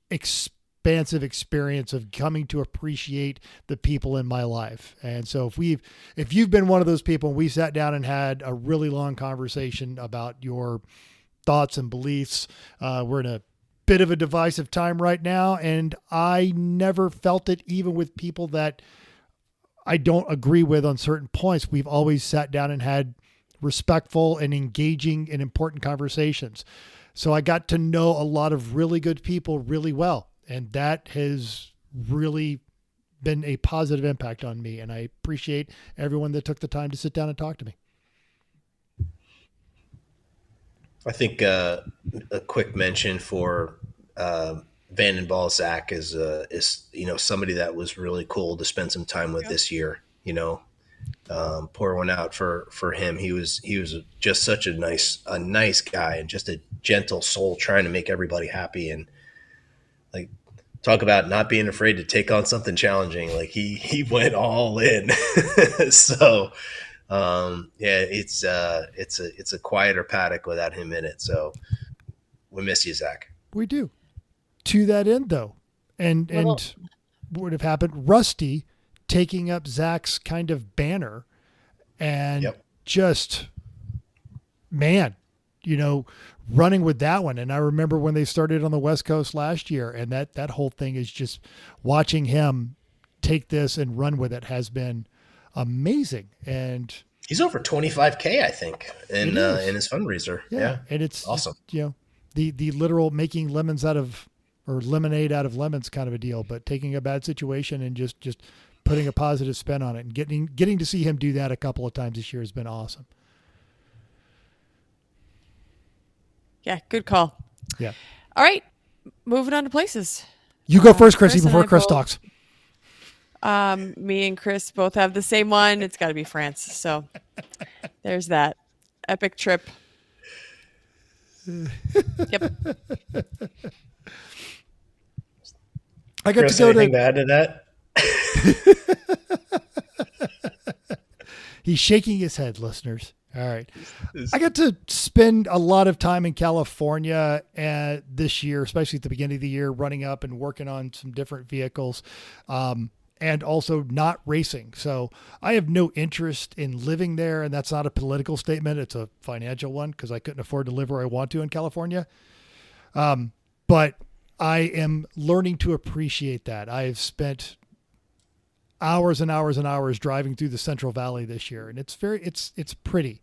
expansive experience of coming to appreciate the people in my life. And so if you've been one of those people, and we sat down and had a really long conversation about your thoughts and beliefs, we're in a bit of a divisive time right now. And I never felt it, even with people that I don't agree with on certain points. We've always sat down and had respectful and engaging and important conversations. So I got to know a lot of really good people really well. And that has really been a positive impact on me. And I appreciate everyone that took the time to sit down and talk to me. I think a quick mention for Van and Ball Zach is you know, somebody that was really cool to spend some time with this year. You know, pour one out for him. He was just such a nice guy and just a gentle soul trying to make everybody happy, and like, talk about not being afraid to take on something challenging. Like he went all in. So yeah, it's a quieter paddock without him in it. So we miss you, Zach. We do. To that end, though, and what would have happened? Rusty taking up Zach's kind of banner, and just, man, you know, running with that one. And I remember when they started on the West Coast last year, and that whole thing is just watching him take this and run with it has been amazing. And he's over 25K, I think, in his fundraiser. Yeah. And it's awesome. You know, the literal making lemons out of, or lemonade out of lemons kind of a deal, but taking a bad situation and just putting a positive spin on it, and getting to see him do that a couple of times this year has been awesome. Yeah, good call. Yeah. All right, moving on to places. You go first, Chrissy, Chris and before I Chris both- talks. Me and Chris both have the same one. It's got to be France. So there's that epic trip. Yep. I got Chris, to go anything to add to that? He's shaking his head, listeners. All right. I got to spend a lot of time in California this year, especially at the beginning of the year, running up and working on some different vehicles, and also not racing. So I have no interest in living there, and that's not a political statement. It's a financial one, because I couldn't afford to live where I want to in California. But I am learning to appreciate that. I've spent hours and hours and hours driving through the Central Valley this year, and it's pretty.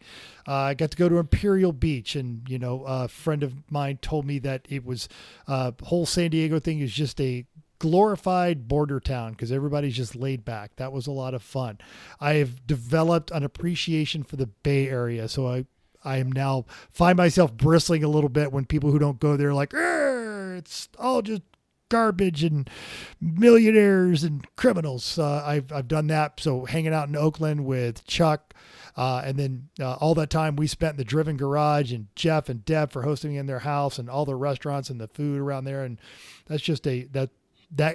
I got to go to Imperial Beach, and you know, a friend of mine told me that it was whole San Diego thing is just a glorified border town because everybody's just laid back. That was a lot of fun. I have developed an appreciation for the Bay Area, so I am now find myself bristling a little bit when people who don't go there are like, it's all just garbage and millionaires and criminals. I've done that. So hanging out in Oakland with Chuck, and then all that time we spent in the Driven Garage, and Jeff and Deb for hosting me in their house, and all the restaurants and the food around there. And that's just that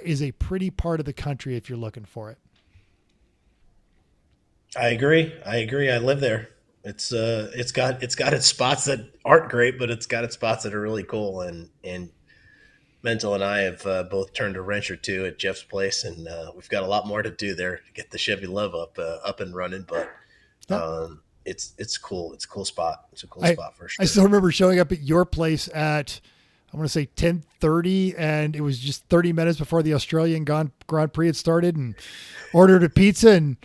is a pretty part of the country if you're looking for it. I agree. I live there. It's got its spots that aren't great, but it's got its spots that are really cool. And Mental and I have both turned a wrench or two at Jeff's place, and we've got a lot more to do there to get the Chevy Love up and running. But it's cool. It's a cool spot. It's a cool spot for sure. I still remember showing up at your place at, I want to say 10:30, and it was just 30 minutes before the Australian Grand Prix had started, and ordered a pizza, and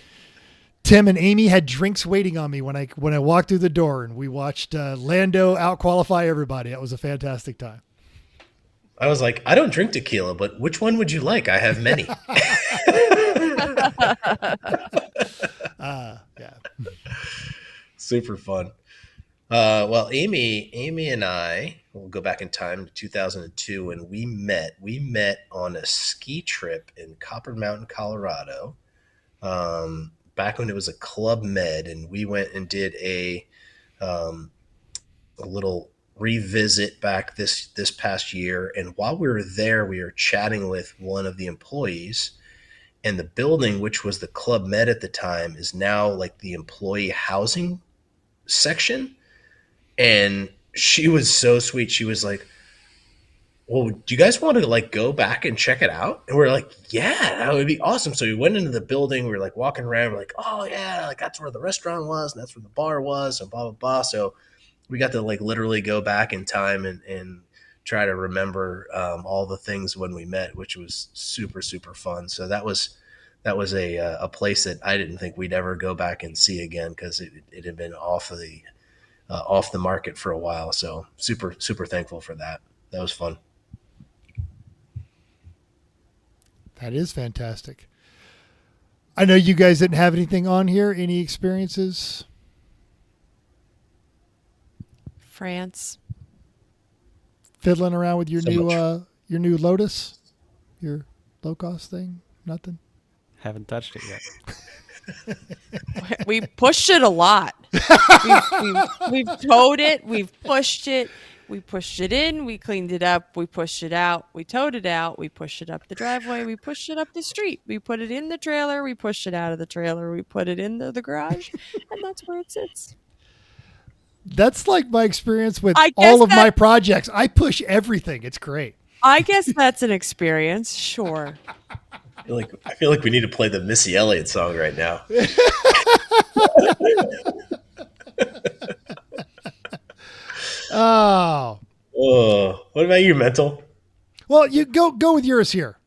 Tim and Amy had drinks waiting on me when I walked through the door, and we watched Lando out-qualify everybody. It was a fantastic time. I was like, I don't drink tequila, but which one would you like? I have many. Yeah. Super fun. Well, Amy and I will go back in time to 2002 when we met. We met on a ski trip in Copper Mountain, Colorado, back when it was a Club Med, and we went and did a little revisit back this past year. And while we were there, we were chatting with one of the employees, and the building, which was the Club Med at the time, is now like the employee housing section. And she was so sweet. She was like, well, do you guys want to like go back and check it out? And we're like, yeah, that would be awesome. So we went into the building. We were like walking around. We're like, oh yeah, like that's where the restaurant was, and that's where the bar was, and blah, blah, blah. So we got to like literally go back in time and try to remember all the things when we met, which was super, super fun. So that was a place that I didn't think we'd ever go back and see again, because it had been off the market for a while. So super, super thankful for that. That was fun. That is fantastic. I know you guys didn't have anything on here. Any experiences? France. Fiddling around with your So new Lotus, your low cost thing? Nothing. Haven't touched it yet. We pushed it a lot. We've towed it. We've pushed it. We pushed it in. We cleaned it up. We pushed it out. We towed it out. We pushed it up the driveway. We pushed it up the street. We put it in the trailer. We pushed it out of the trailer. We put it in the garage, and that's where it sits. That's like my experience with I guess all of my projects. I push everything. It's great. I guess that's an experience. Sure. I feel like we need to play the Missy Elliott song right now. Oh. What about you, Mental? Well, you go with yours here.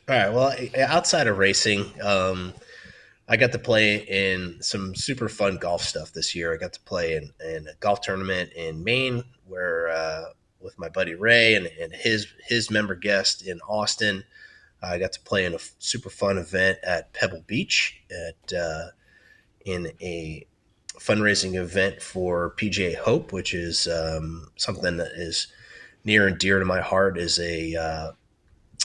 All right. Well, outside of racing, I got to play in some super fun golf stuff this year. I got to play in a golf tournament in Maine, where with my buddy Ray and his member guest in Austin. I got to play in a super fun event at Pebble Beach in a fundraising event for PGA Hope, which is something that is near and dear to my heart. It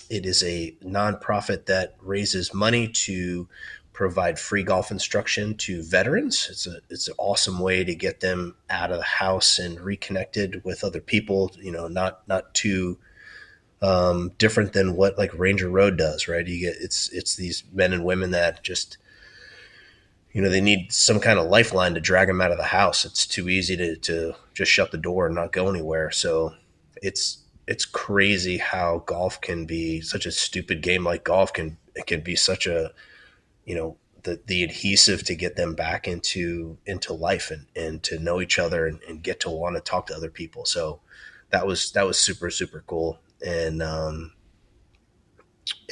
is a nonprofit that raises money to provide free golf instruction to veterans. It's an awesome way to get them out of the house and reconnected with other people. You know, not too different than what like Ranger Road does, right? It's these men and women that just, you know, they need some kind of lifeline to drag them out of the house. It's too easy to just shut the door and not go anywhere. So it's crazy how golf can be such a stupid game. Like golf can be such a, you know, the adhesive to get them back into life and to know each other and get to want to talk to other people. So that was super, super cool. And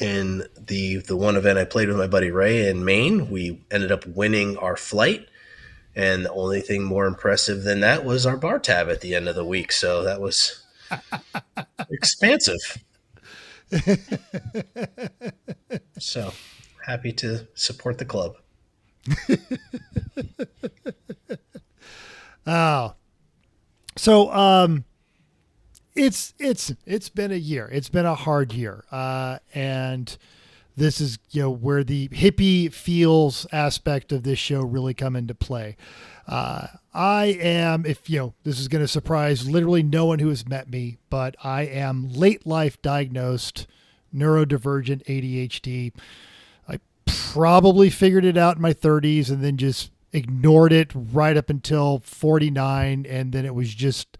in the one event I played with my buddy Ray in Maine, we ended up winning our flight. And the only thing more impressive than that was our bar tab at the end of the week. So that was expansive. So happy to support the club. Oh, so It's been a year. It's been a hard year. And this is, where the hippie feels aspect of this show really come into play. I am, if this is going to surprise literally no one who has met me, but I am late life diagnosed neurodivergent ADHD. I probably figured it out in my 30s and then just ignored it right up until 49. And then it was just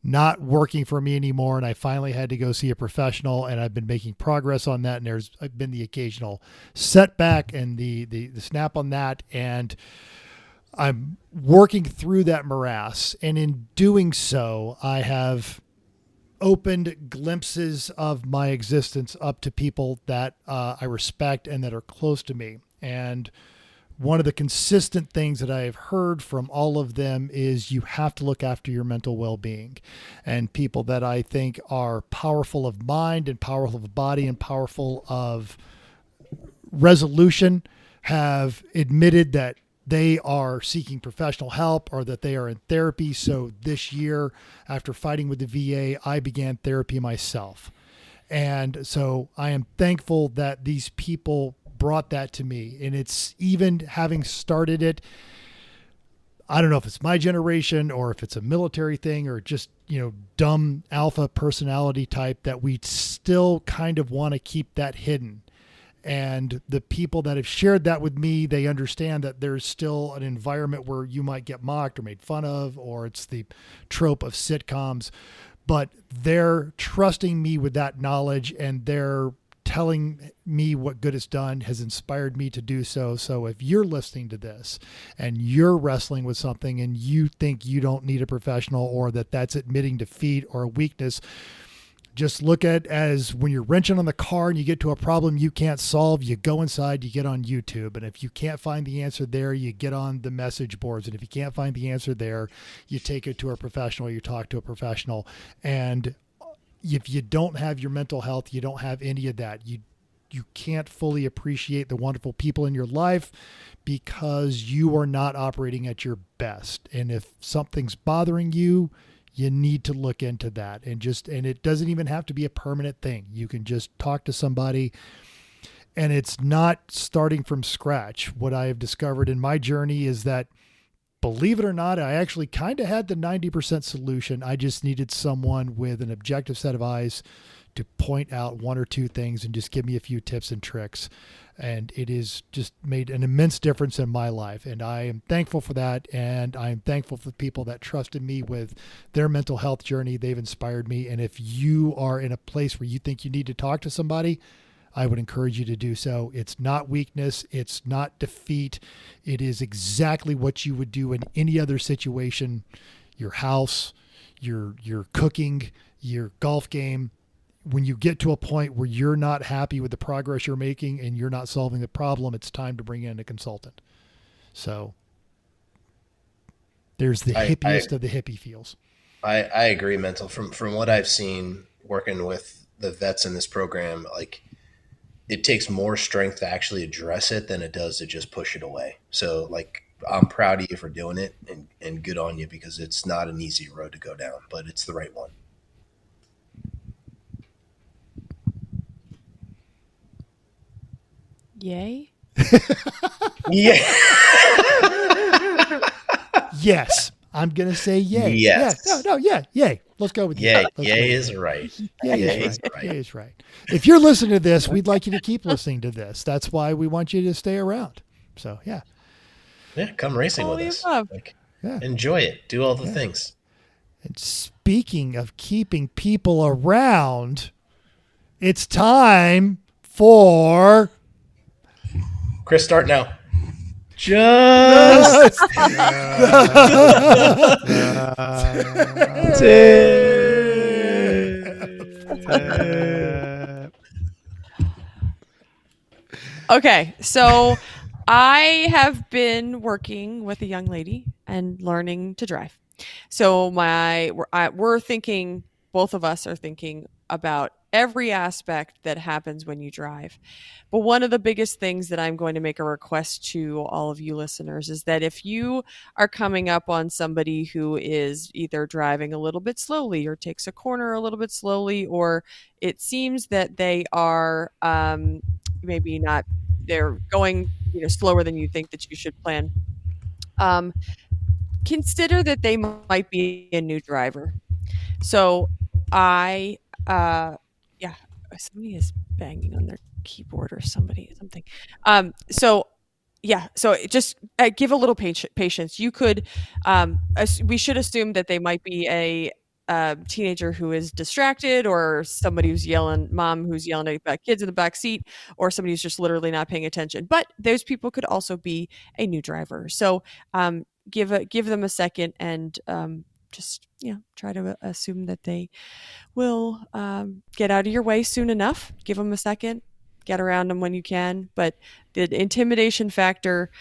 not working for me anymore. And I finally had to go see a professional, and I've been making progress on that. And there's been the occasional setback and the snap on that. And I'm working through that morass. And in doing so, I have opened glimpses of my existence up to people that I respect and that are close to me. And one of the consistent things that I have heard from all of them is you have to look after your mental well-being. And people that I think are powerful of mind and powerful of body and powerful of resolution have admitted that they are seeking professional help or that they are in therapy. So this year, after fighting with the VA, I began therapy myself. And so I am thankful that these people brought that to me. And it's even having started it, I don't know if it's my generation or if it's a military thing or just, dumb alpha personality type, that we still kind of want to keep that hidden. And the people that have shared that with me, they understand that there's still an environment where you might get mocked or made fun of, or it's the trope of sitcoms, but they're trusting me with that knowledge, and they're telling me what good it's done has inspired me to do so. So if you're listening to this and you're wrestling with something and you think you don't need a professional, or that that's admitting defeat or a weakness, just look at it as when you're wrenching on the car and you get to a problem you can't solve, you go inside, you get on YouTube. And if you can't find the answer there, you get on the message boards. And if you can't find the answer there, you take it to a professional, you talk to a professional. And if you don't have your mental health, you don't have any of that. You can't fully appreciate the wonderful people in your life because you are not operating at your best. And if something's bothering you, you need to look into that. And it doesn't even have to be a permanent thing. You can just talk to somebody, and it's not starting from scratch. What I have discovered in my journey is that, believe it or not, I actually kind of had the 90% solution. I just needed someone with an objective set of eyes to point out one or two things and just give me a few tips and tricks. And it has just made an immense difference in my life. And I am thankful for that. And I'm thankful for the people that trusted me with their mental health journey. They've inspired me. And if you are in a place where you think you need to talk to somebody, I would encourage you to do so. It's not weakness. It's not defeat. It is exactly what you would do in any other situation. Your house, your cooking, your golf game. When you get to a point where you're not happy with the progress you're making and you're not solving the problem, it's time to bring in a consultant. So there's the hippiest of the hippie feels. I agree, Mental. From what I've seen working with the vets in this program, like, it takes more strength to actually address it than it does to just push it away. So, like, I'm proud of you for doing it, and good on you, because it's not an easy road to go down, but it's the right one. Yay. Yeah. Yes. I'm going to say yay. Yes. Yeah. No, yeah. Yay. Let's go with yay. Yay. Yay is right. Yay is right. If you're listening to this, we'd like you to keep listening to this. That's why we want you to stay around. So, yeah. Yeah, come racing with us. Like, enjoy it. Do all the things. And speaking of keeping people around, it's time for... Chris, start now. Just Okay, so I have been working with a young lady and learning to drive. So we're thinking, both of us are thinking about every aspect that happens when you drive. But one of the biggest things that I'm going to make a request to all of you listeners is that if you are coming up on somebody who is either driving a little bit slowly or takes a corner a little bit slowly, or it seems that they are maybe not, they're going slower than you think that you should plan, consider that they might be a new driver. So yeah, somebody is banging on their keyboard or something. So yeah, so just give a little patience. You could, we should assume that they might be a teenager who is distracted, or somebody who's mom who's yelling about kids in the back seat, or somebody who's just literally not paying attention. But those people could also be a new driver. So give them a second, and just try to assume that they will get out of your way soon enough. Give them a second, get around them when you can. But the intimidation factor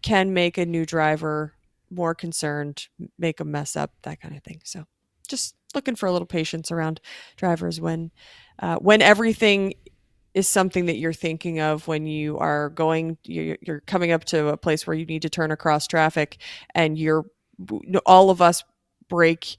can make a new driver more concerned, make them mess up, that kind of thing. So just looking for a little patience around drivers when everything is something that you're thinking of when you are you're coming up to a place where you need to turn across traffic, and all of us brake.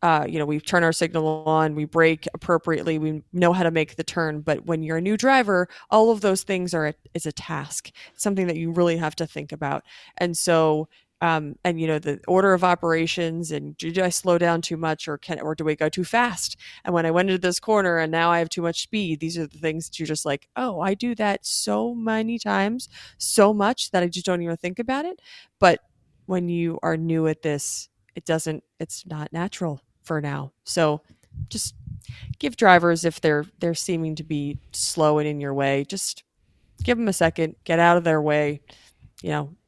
We turn our signal on, we brake appropriately, we know how to make the turn. But when you're a new driver, all of those things is a task. It's something that you really have to think about. And so, the order of operations, and do I slow down too much, or do I go too fast? And when I went into this corner and now I have too much speed, these are the things that you're just like, oh, I do that so many times, so much that I just don't even think about it. But when you are new at this, it's not natural for now. So just give drivers, if they're seeming to be slow and in your way, just give them a second, get out of their way,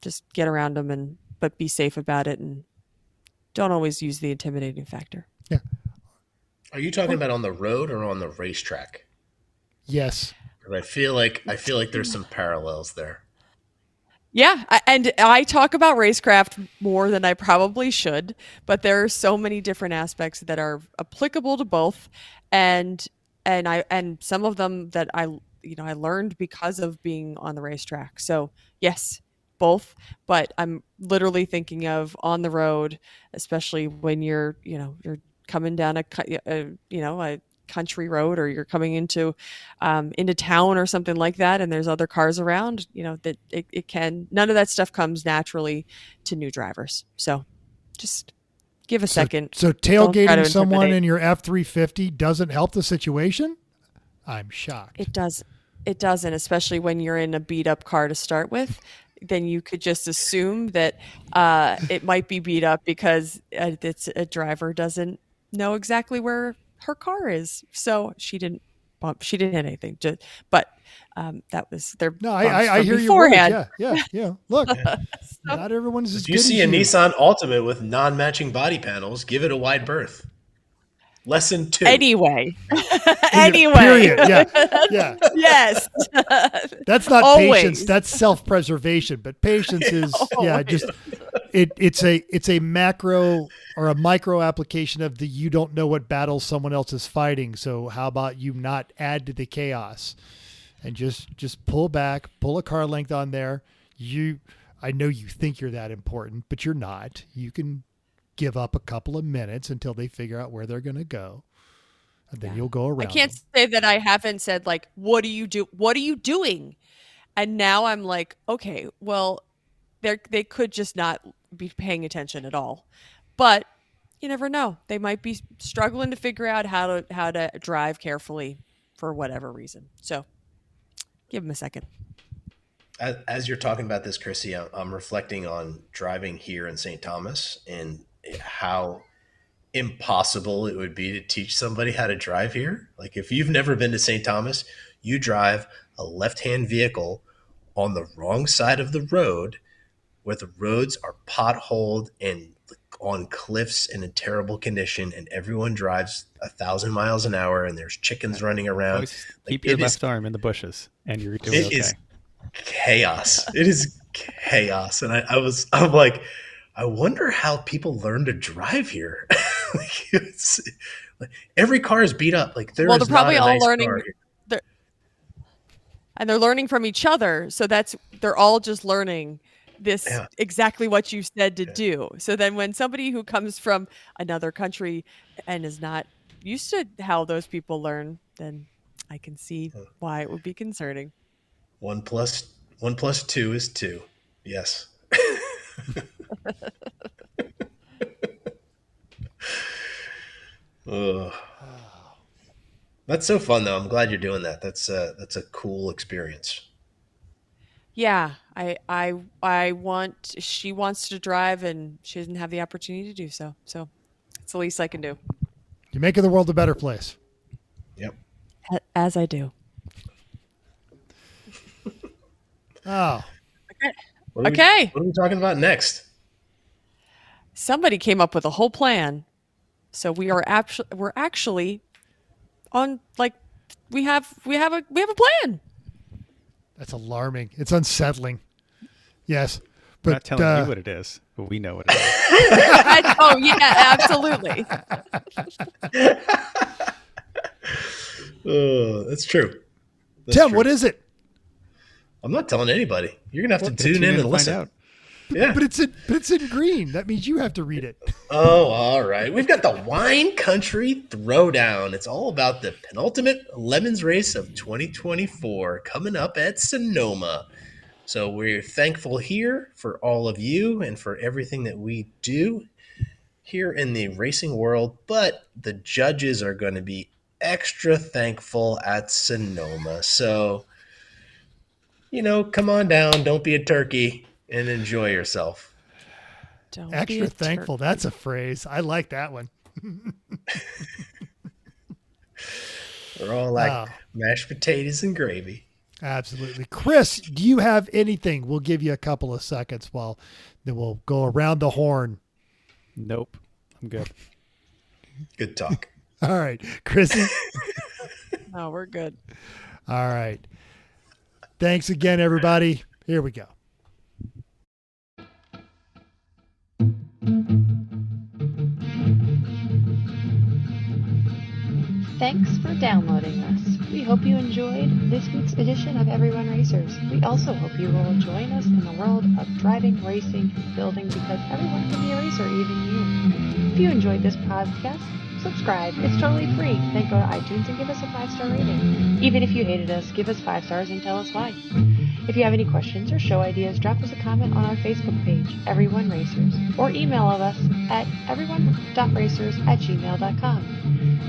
just get around them, but be safe about it, and don't always use the intimidating factor. Yeah. Are you talking about on the road or on the racetrack? Yes. I feel like there's some parallels there. Yeah, and I talk about racecraft more than I probably should, but there are so many different aspects that are applicable to both, and some of them that I learned because of being on the racetrack. So yes, both, but I'm literally thinking of on the road, especially when you're coming down a country road, or you're coming into town or something like that, and there's other cars around, that it can, none of that stuff comes naturally to new drivers. So just give a second. So tailgating someone in your F-350 doesn't help the situation? I'm shocked. It doesn't, especially when you're in a beat up car to start with. Then you could just assume that it might be beat up because it's a driver doesn't know exactly where her car is, so she didn't hit anything. But that was their. No, I hear beforehand. You. Yeah. Look, not everyone's as if good you see as a Nissan Altima with non-matching body panels, give it a wide berth. Lesson 2. Anyway. Period. Yeah. Yes. That's not Always. patience. That's self-preservation. But patience is just it's a macro or a micro application of you don't know what battles someone else is fighting. So how about you not add to the chaos and just pull back, pull a car length on there. I know you think you're that important, but you're not. You can give up a couple of minutes until they figure out where they're going to go, and then you'll go around. I can't say that I haven't said, like, what are you doing? And now I'm like, okay, well, they could just not be paying attention at all. But you never know. They might be struggling to figure out how to drive carefully for whatever reason. So give them a second. As you're talking about this, Chrissy, I'm reflecting on driving here in St. Thomas and how impossible it would be to teach somebody how to drive here. Like, if you've never been to St. Thomas, you drive a left-hand vehicle on the wrong side of the road where the roads are potholed and on cliffs and in terrible condition, and everyone drives 1,000 miles an hour, and there's chickens running around. Always keep your left arm in the bushes, and you're doing okay. It is chaos. It is chaos. And I'm like, I wonder how people learn to drive here. Like, every car is beat up. Like there Well, is they're probably not a all nice learning. car here. And they're learning from each other. So they're all just learning this Yeah. exactly what you said to do. So then when somebody who comes from another country and is not used to how those people learn, then I can see why it would be concerning. 1 plus 2 is 2. Yes. Ugh. That's so fun, though. I'm glad you're doing that. That's a cool experience. Yeah, she wants to drive and she doesn't have the opportunity to do so. So it's the least I can do. You're making the world a better place. Yep. As I do. Oh, Okay. What are we talking about next? Somebody came up with a whole plan. So we're actually on, like, we have a plan. that's alarming. It's unsettling. Yes. We're But not telling you what it is, but we know what it is. Oh yeah, absolutely. That's true. Tim, what is it? I'm not telling anybody. You're gonna have to Tune tune in and find listen. out. Yeah. But it's in green. That means you have to read it. Oh, all right. We've got the Wine Country Throwdown. It's all about the penultimate Lemons race of 2024 coming up at Sonoma. So we're thankful here for all of you and for everything that we do here in the racing world. But the judges are going to be extra thankful at Sonoma. So, come on down. Don't be a turkey and enjoy yourself. Don't be Extra a thankful. turkey. That's a phrase. I like that one. We're all like mashed potatoes and gravy. Absolutely. Chris, do you have anything? We'll give you a couple of seconds then we'll go around the horn. Nope. I'm good. Good talk. All right. Chrissy? No, we're good. All right. Thanks again, everybody. Here we go. Thanks for downloading us. We hope you enjoyed this week's edition of Everyone Racers. We also hope you will join us in the world of driving, racing, and building, because everyone can be a racer, even you. If you enjoyed this podcast, subscribe. It's totally free. Then go to iTunes and give us a 5-star rating. Even if you hated us, give us 5 stars and tell us why. If you have any questions or show ideas, drop us a comment on our Facebook page, Everyone Racers, or email us at everyone.racers@gmail.com.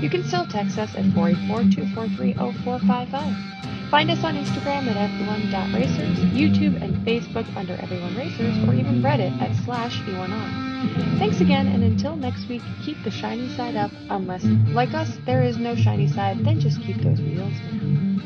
You can still text us at 484-243-0455. Find us on Instagram at everyone.racers, YouTube and Facebook under Everyone Racers, or even Reddit at /E1R. Thanks again, and until next week, keep the shiny side up, unless, like us, there is no shiny side, then just keep those wheels down.